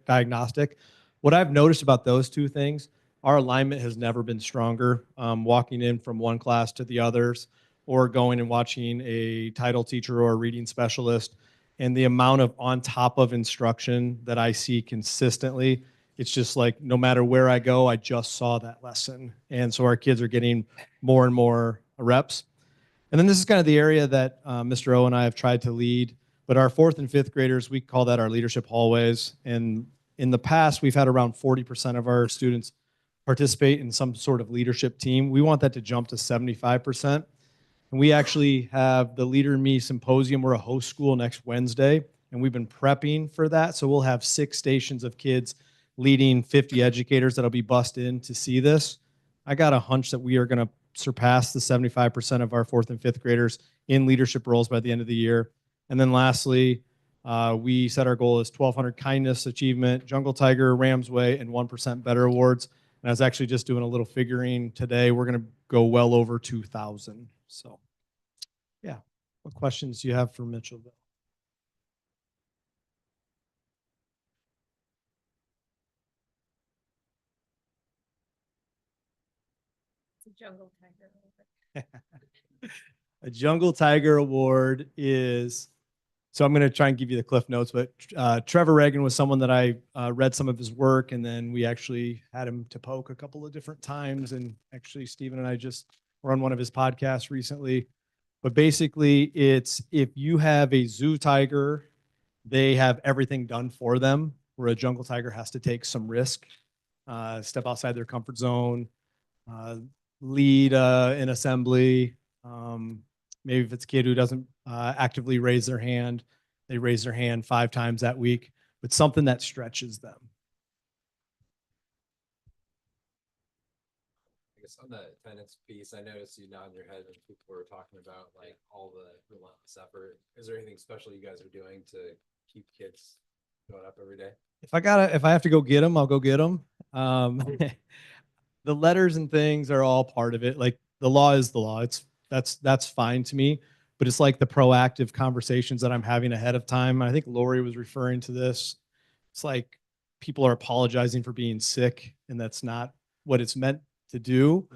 Speaker 6: diagnostic. What I've noticed about those two things, our alignment has never been stronger. Walking in from one class to the others, or going and watching a title teacher or a reading specialist, and the amount of on top of instruction that I see consistently, it's just like no matter where I go, I just saw that lesson. And so our kids are getting more and more reps. And then this is kind of the area that Mr. O and I have tried to lead, but our 4th and 5th graders, we call that our leadership hallways. And in the past, we've had around 40% of our students participate in some sort of leadership team. We want that to jump to 75%. And we actually have the Leader in Me Symposium. We're a host school next Wednesday, and we've been prepping for that. So we'll have 6 stations of kids leading 50 educators that'll be bussed in to see this. I got a hunch that we are going to surpass the 75% of our 4th and 5th graders in leadership roles by the end of the year. And then lastly, we set our goal as 1,200 kindness achievement, Jungle Tiger, Ramsway, and 1% Better awards. And I was actually just doing a little figuring today. We're going to go well over 2,000. So, yeah. What questions do you have for Mitchellville?
Speaker 20: It's a jungle tiger.
Speaker 6: A Jungle Tiger Award is, so I'm going to try and give you the cliff notes, but Trevor Reagan was someone that I read some of his work, and then we actually had him to Polk a couple of different times. And actually, Stephen and I just were on one of his podcasts recently. But basically, it's if you have a zoo tiger, they have everything done for them, where a jungle tiger has to take some risk, step outside their comfort zone, lead an assembly. Maybe if it's a kid who doesn't actively raise their hand, they raise their hand 5 times that week, but something that stretches them.
Speaker 7: I guess on the attendance piece, I noticed you nodding your head when people were talking about like all the relentless effort. Is there anything special you guys are doing to keep kids going up every day?
Speaker 6: If I have to go get them, I'll go get them. The letters and things are all part of it. Like the law is the law. That's fine to me, but it's like the proactive conversations that I'm having ahead of time. I think Lori was referring to this. It's like people are apologizing for being sick, and that's not what it's meant to do.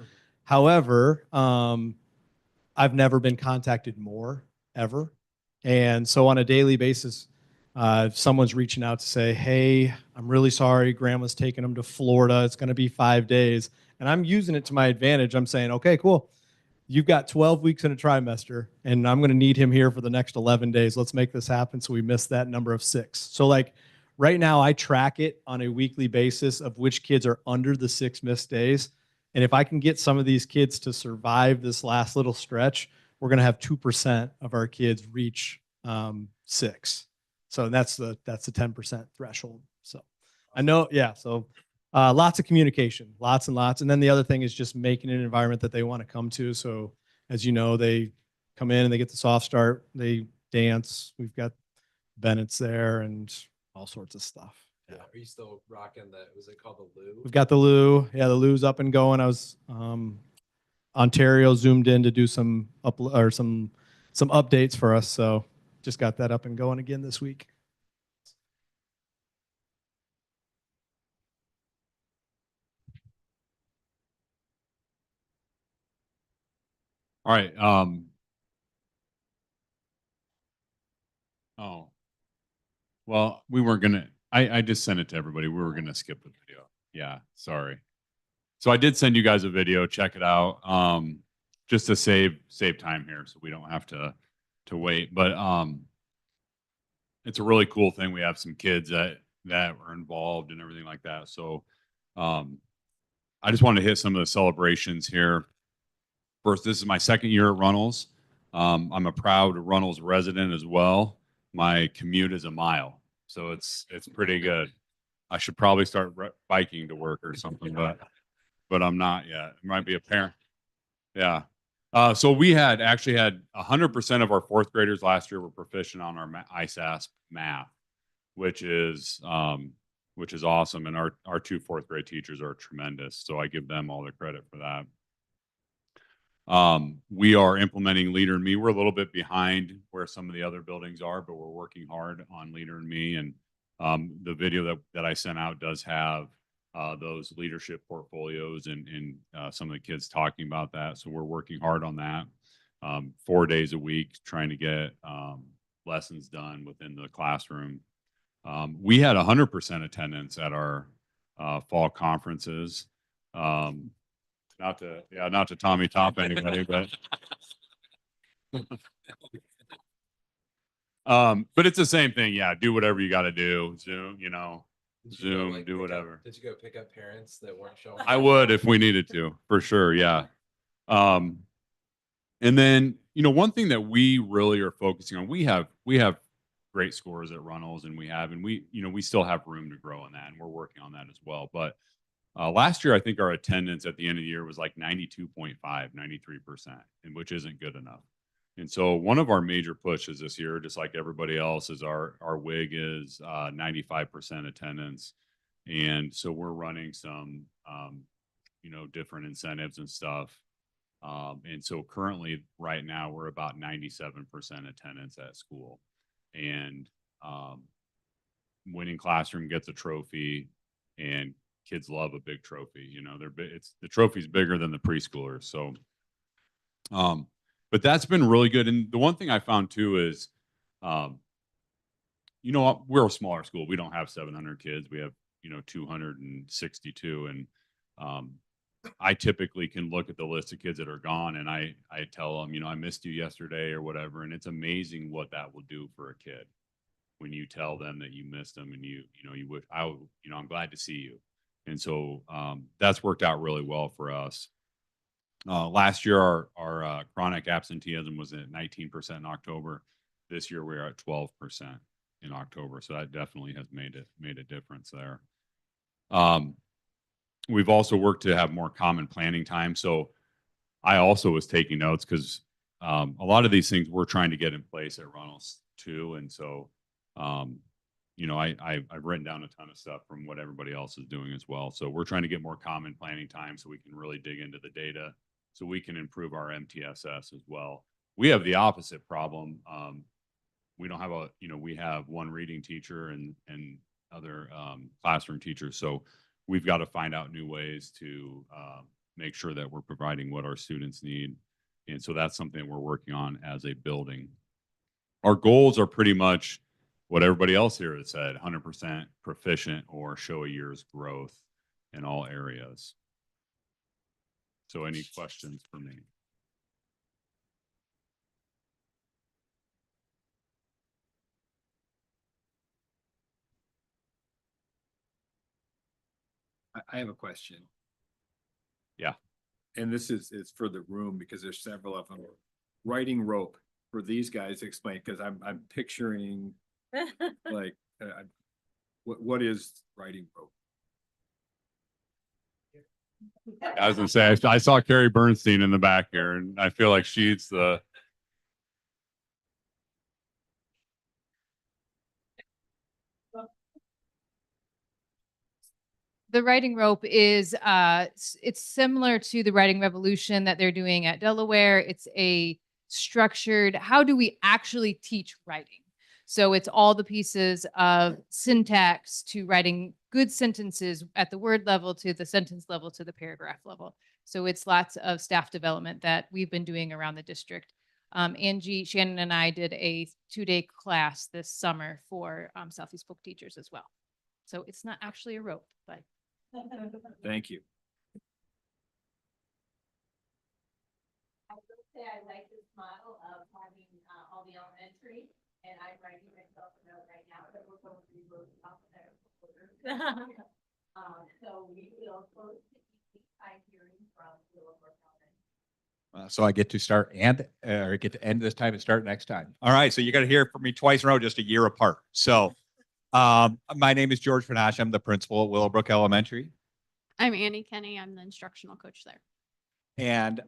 Speaker 6: However, I've never been contacted more ever. And so on a daily basis, if someone's reaching out to say, hey, I'm really sorry, grandma's taking them to Florida. It's going to be 5 days. And I'm using it to my advantage. I'm saying, okay, cool. You've got 12 weeks in a trimester, and I'm going to need him here for the next 11 days. Let's make this happen so we miss that number of 6. So like right now, I track it on a weekly basis of which kids are under the 6 missed days. And if I can get some of these kids to survive this last little stretch, we're going to have 2% of our kids reach 6. So that's the 10% threshold. So I know, yeah. So lots of communication, lots and lots. And then the other thing is just making an environment that they want to come to. So as you know, they come in and they get the soft start, they dance. We've got Bennett's there and all sorts of stuff.
Speaker 7: Yeah. Are you still rocking the, was it called the Lou?
Speaker 6: We've got the Lou. Yeah, the Lou's up and going. I was Ontario zoomed in to do some updates for us. So just got that up and going again this week.
Speaker 9: All right. Oh, well, we weren't gonna. I just sent it to everybody. We were gonna skip the video. Yeah, sorry. So I did send you guys a video. Check it out. Just to save time here, so we don't have to wait. But it's a really cool thing. We have some kids that were involved and everything like that. So I just wanted to hit some of the celebrations here. First, this is my second year at Runnels. I'm a proud Runnels resident as well. My commute is a mile, so it's pretty good. I should probably start biking to work or something, but I'm not yet. It might be a parent. Yeah. So we actually had 100% of our 4th graders last year were proficient on our ISASP math, which is awesome. And our 2 4th grade teachers are tremendous. So I give them all the credit for that. We are implementing Leader in Me. We're a little bit behind where some of the other buildings are, but we're working hard on Leader in Me. And the video that I sent out does have those leadership portfolios and some of the kids talking about that. So we're working hard on that. 4 days a week, trying to get lessons done within the classroom. We had 100% attendance at our fall conferences. Not to Tommy top anybody, but but it's the same thing. Yeah, do whatever you got to do. Zoom, Zoom, do whatever.
Speaker 7: Did you go pick up parents that weren't showing?
Speaker 9: I would if we needed to, for sure. Yeah. And then one thing that we really are focusing on, we have great scores at Runnels, and we still have room to grow in that, and we're working on that as well. But last year, I think our attendance at the end of the year was like 92.5, 93%, and which isn't good enough. And so one of our major pushes this year, just like everybody else, is our WIG is 95% attendance. And so we're running some, different incentives and stuff. And so currently right now we're about 97% attendance at school, and winning classroom gets a trophy, and kids love a big trophy. You know, it's the trophy's bigger than the preschoolers. So, but that's been really good. And the one thing I found too is, you know, we're a smaller school. We don't have 700 kids. We have, you know, 262. And I typically can look at the list of kids that are gone and I tell them, you know, I missed you yesterday or whatever. And it's amazing what that will do for a kid when you tell them that you missed them and you know, you would, you know, I'm glad to see you. And so that's worked out really well for us. Last year, our chronic absenteeism was at 19% in October. This year, we're at 12% in October. So that definitely has made a difference there. We've also worked to have more common planning time. So I also was taking notes because a lot of these things we're trying to get in place at Runnels too. And so, you know, I've written down a ton of stuff from what everybody else is doing as well. So we're trying to get more common planning time so we can really dig into the data so we can improve our MTSS as well. We have the opposite problem. We don't have you know, we have one reading teacher and other classroom teachers. So we've got to find out new ways to make sure that we're providing what our students need. And so that's something we're working on as a building. Our goals are pretty much what everybody else here has said, 100% proficient or show a year's growth in all areas. So any questions for me?
Speaker 2: I have a question.
Speaker 9: Yeah.
Speaker 2: And this is for the room because there's several of them. Writing rope for these guys, explain, because I'm picturing like, what is writing rope?
Speaker 9: I was gonna say, I saw Carrie Bernstein in the back here and I feel like she's the,
Speaker 10: The writing rope is it's similar to the writing revolution that they're doing at Delaware. It's a structured, how do we actually teach writing? So it's all the pieces of syntax to writing good sentences at the word level to the sentence level to the paragraph level. So it's lots of staff development that we've been doing around the district. Angie, Shannon and I did a 2-day class this summer for Southeast Polk teachers as well. So it's not actually a rope, but.
Speaker 2: Thank you.
Speaker 11: I will say I like this model of having all the elementary, and I'm writing myself a note right now that we're going to be moving off of there. So we will close the time hearing from Willowbrook Elementary.
Speaker 23: So I get to start or get to end this time and start next time. All right. So you're going to hear from me twice in a row, just a year apart. So my name is George Panache. I'm the principal at Willowbrook Elementary.
Speaker 24: I'm Annie Kenny. I'm the instructional coach there.
Speaker 23: And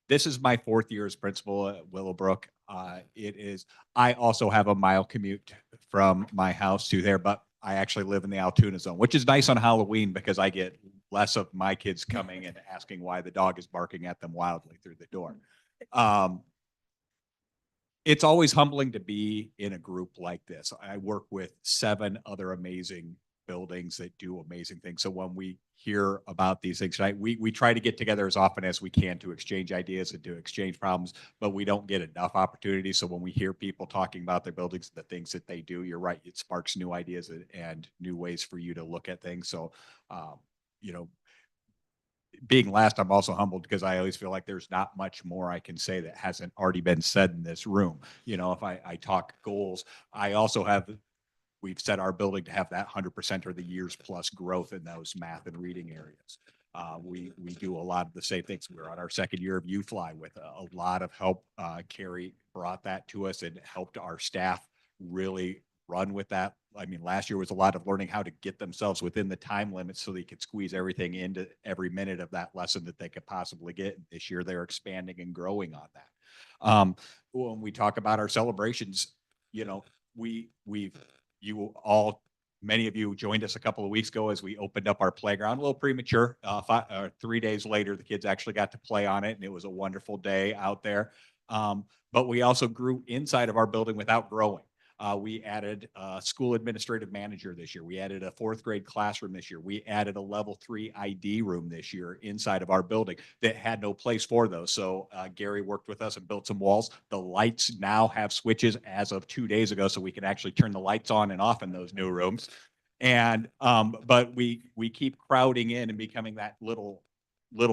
Speaker 23: this is my 4th year as principal at Willowbrook. I also have a mile commute from my house to there, but I actually live in the Altoona zone, which is nice on Halloween because I get less of my kids coming and asking why the dog is barking at them wildly through the door. It's always humbling to be in a group like this. I work with 7 other amazing buildings that do amazing things. So when we hear about these things tonight, we try to get together as often as we can to exchange ideas and to exchange problems, but we don't get enough opportunities. So when we hear people talking about their buildings, the things that they do, you're right, it sparks new ideas and new ways for you to look at things. So, you know, being last, I'm also humbled because I always feel like there's not much more I can say that hasn't already been said in this room. You know, if I talk goals, I also we've set our building to have that 100% or the years plus growth in those math and reading areas. We do a lot of the same things. We're on our 2nd year of U-Fly with a lot of help. Carrie brought that to us and helped our staff really run with that. I mean, last year was a lot of learning how to get themselves within the time limits so they could squeeze everything into every minute of that lesson that they could possibly get. This year, they're expanding and growing on that. When we talk about our celebrations, you know, many of you joined us a couple of weeks ago as we opened up our playground, a little premature. 3 days later, the kids actually got to play on it, and it was a wonderful day out there. But we also grew inside of our building without growing. We added a school administrative manager this year. We added a 4th grade classroom this year. We added a level 3 ID room this year inside of our building that had no place for those. So Gary worked with us and built some walls. The lights now have switches as of 2 days ago, so we can actually turn the lights on and off in those new rooms. And but we keep crowding in and becoming that little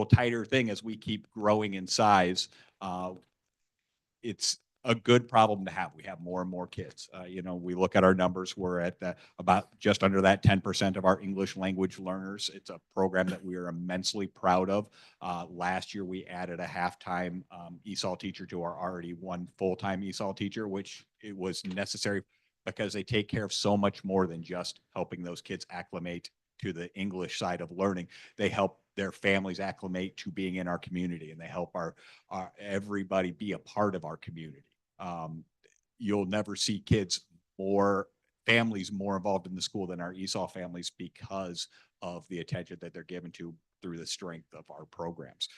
Speaker 23: tighter thing as we keep growing in size. It's a good problem to have. We have more and more kids. You know, we look at our numbers, we're at about just under that 10% of our English language learners. It's a program that we are immensely proud of. Last year, we added a half-time ESOL teacher to our already one full-time ESOL teacher, which it was necessary because they take care of so much more than just helping those kids acclimate to the English side of learning. They help their families acclimate to being in our community, and they help our everybody be a part of our community. You'll never see families more involved in the school than our ESOL families because of the attention that they're given to through the strength of our programs.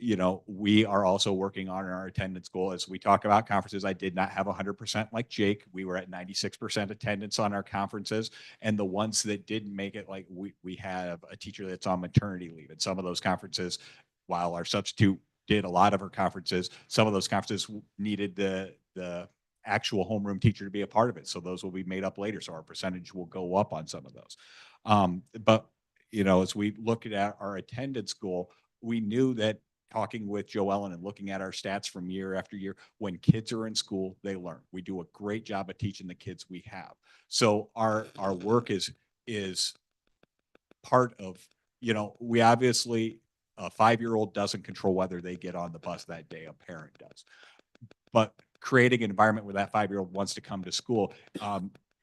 Speaker 23: You know, we are also working on our attendance goal. As we talk about conferences, I did not have 100% like Jake. We were at 96% attendance on our conferences. And the ones that didn't make it, like we have a teacher that's on maternity leave. And some of those conferences, while our substitute did a lot of her conferences, some of those conferences needed the actual homeroom teacher to be a part of it. So those will be made up later. So our percentage will go up on some of those. But, you know, as we look at our attendance goal, we knew that talking with Joellen and looking at our stats from year after year, when kids are in school, they learn. We do a great job of teaching the kids we have. So our work is part of, you know, we obviously, a 5-year-old doesn't control whether they get on the bus that day, a parent does. But creating an environment where that 5-year-old wants to come to school,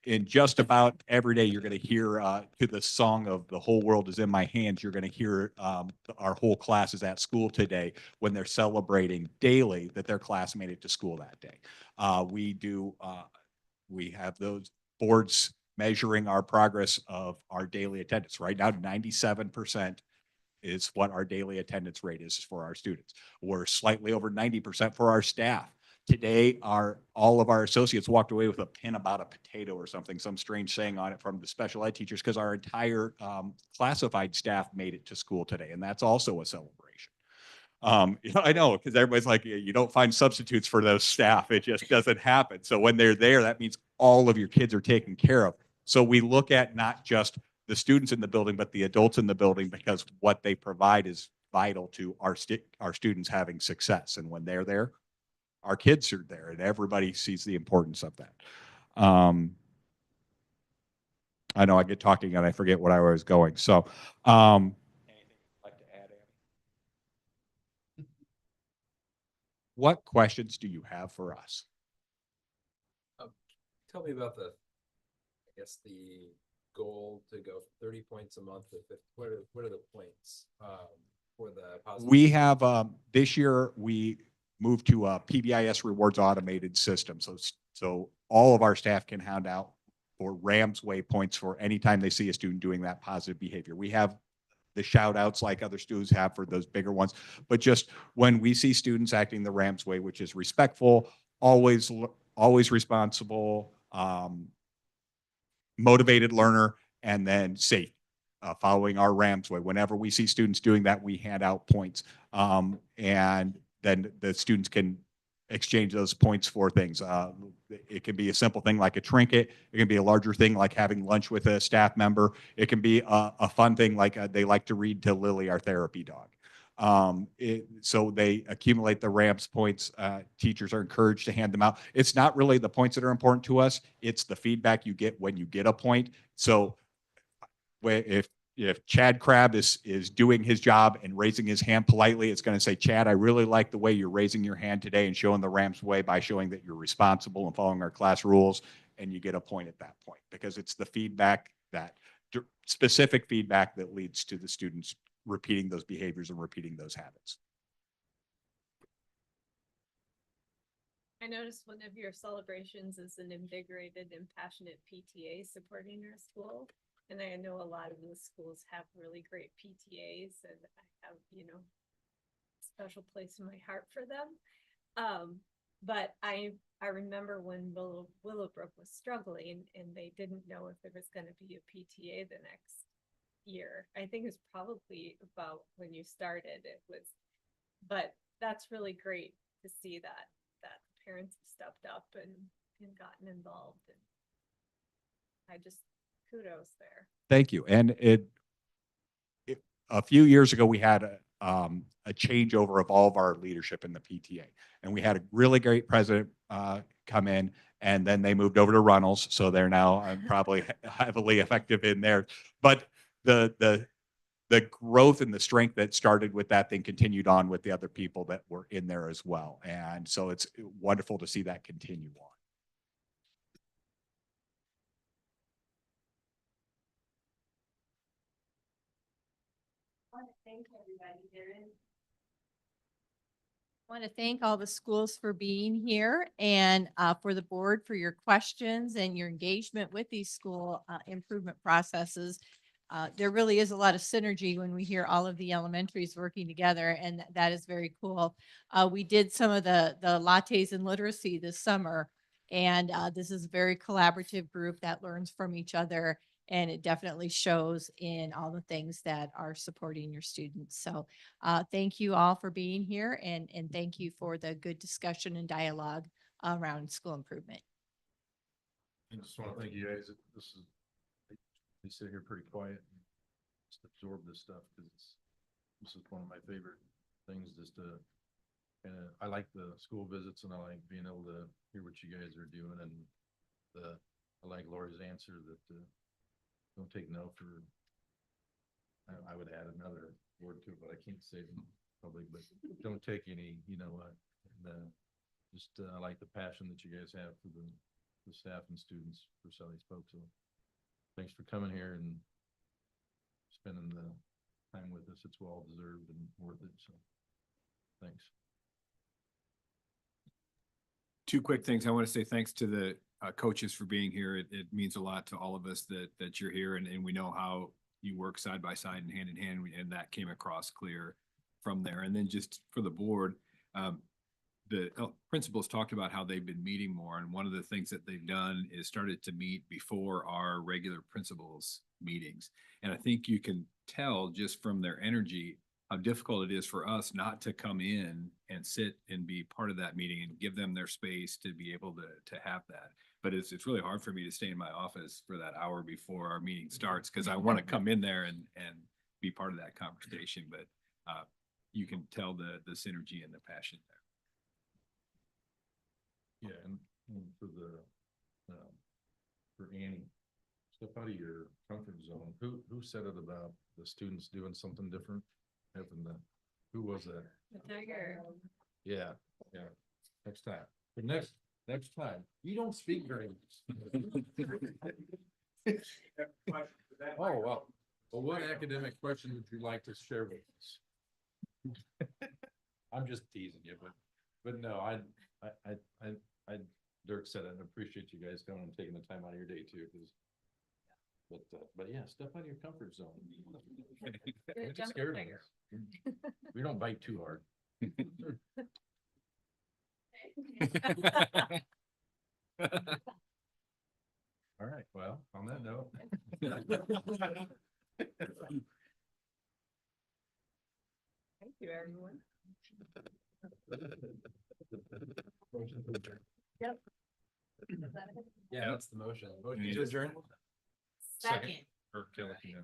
Speaker 23: in just about every day, you're going to hear to the song of "The Whole World Is in My Hands." You're going to hear our whole class is at school today when they're celebrating daily that their class made it to school that day. We have those boards measuring our progress of our daily attendance. Right now, 97% is what our daily attendance rate is for our students. We're slightly over 90% for our staff. Today, all of our associates walked away with a pin about a potato or something, some strange saying on it from the special ed teachers, because our entire classified staff made it to school today, and that's also a celebration. You know, I know, because everybody's like, you don't find substitutes for those staff. It just doesn't happen. So when they're there, that means all of your kids are taken care of. So we look at not just the students in the building, but the adults in the building, because what they provide is vital to our students having success. And when they're there, our kids are there, and everybody sees the importance of that. I know I get talking and I forget what I was going. So, anything you'd like to add, Annie? What questions do you have for us?
Speaker 7: Tell me about the goal to go 30 points a month. What are the points for the positive?
Speaker 23: We have this year we moved to a PBIS rewards automated system. So all of our staff can hand out for Rams Way points for any time they see a student doing that positive behavior. We have the shout outs like other students have for those bigger ones, but just when we see students acting the Rams Way, which is respectful, always responsible, motivated learner, and then safe, following our Rams Way. Whenever we see students doing that, we hand out points. And then the students can exchange those points for things. It can be a simple thing like a trinket. It can be a larger thing like having lunch with a staff member. It can be a fun thing like they like to read to Lily, our therapy dog. So they accumulate the Rams points. Teachers are encouraged to hand them out. It's not really the points that are important to us. It's the feedback you get when you get a point. So if Chad Crabb is doing his job and raising his hand politely, it's going to say, Chad, I really like the way you're raising your hand today and showing the Rams way by showing that you're responsible and following our class rules. And you get a point at that point because it's the feedback, that specific feedback, that leads to the students repeating those behaviors and repeating those habits.
Speaker 20: I noticed one of your celebrations is an invigorated and passionate PTA supporting your school. And I know a lot of the schools have really great PTAs, and I have, a special place in my heart for them. But I remember when Willowbrook was struggling and they didn't know if there was gonna be a PTA the next year. I think it was probably about when you started, but that's really great to see that parents have stepped up and gotten involved, and I just kudos there.
Speaker 23: Thank you. And a few years ago, we had a changeover of all of our leadership in the PTA, and we had a really great president come in, and then they moved over to Runnels, so they're now probably heavily effective in there. But the growth and the strength that started with that thing continued on with the other people that were in there as well, and so it's wonderful to see that continue on.
Speaker 11: Thank everybody, Darren.
Speaker 12: I want to thank all the schools for being here and for the board for your questions and your engagement with these school improvement processes. There really is a lot of synergy when we hear all of the elementaries working together, and that is very cool. We did some of the lattes and literacy this summer, and this is a very collaborative group that learns from each other, and it definitely shows in all the things that are supporting your students. So thank you all for being here, and thank you for the good discussion and dialogue around school improvement.
Speaker 13: I just want to thank you guys. This is, they sit here pretty quiet and just absorb this stuff because this is one of my favorite things, just to, and I like the school visits and I like being able to hear what you guys are doing, and I like Lori's answer that don't take no for, I would add another word to it, but I can't say it in public, but don't take any, you know what, just I like the passion that you guys have for the staff and students for Southeast Polk. So thanks for coming here and spending the time with us. It's well deserved and worth it. So thanks.
Speaker 2: Two quick things. I want to say thanks to the coaches for being here. It means a lot to all of us that you're here, and we know how you work side by side and hand in hand, and that came across clear from there. And then just for the board, the principals talked about how they've been meeting more, and one of the things that they've done is started to meet before our regular principals meetings. And I think you can tell just from their energy how difficult it is for us not to come in and sit and be part of that meeting and give them their space to be able to have that. But it's really hard for me to stay in my office for that hour before our meeting starts, because I want to come in there and be part of that conversation. But you can tell the synergy and the passion there.
Speaker 13: Yeah, and for Annie, step out of your comfort zone. Who said it about the students doing something different? Who was that? Yeah. Next time. But next time, you don't speak very much. Oh, well, what academic question would you like to share with us? I'm just teasing you, but no, Dirk said it, and appreciate you guys coming and taking the time out of your day too, but yeah, step out of your comfort zone. Don't scare me. We don't bite too hard. All right, well, on that note.
Speaker 20: Thank you, everyone. Yep.
Speaker 7: Yeah, that's the motion.
Speaker 13: Motion
Speaker 7: to adjourn?
Speaker 11: Second.
Speaker 13: Or Kelly, you know.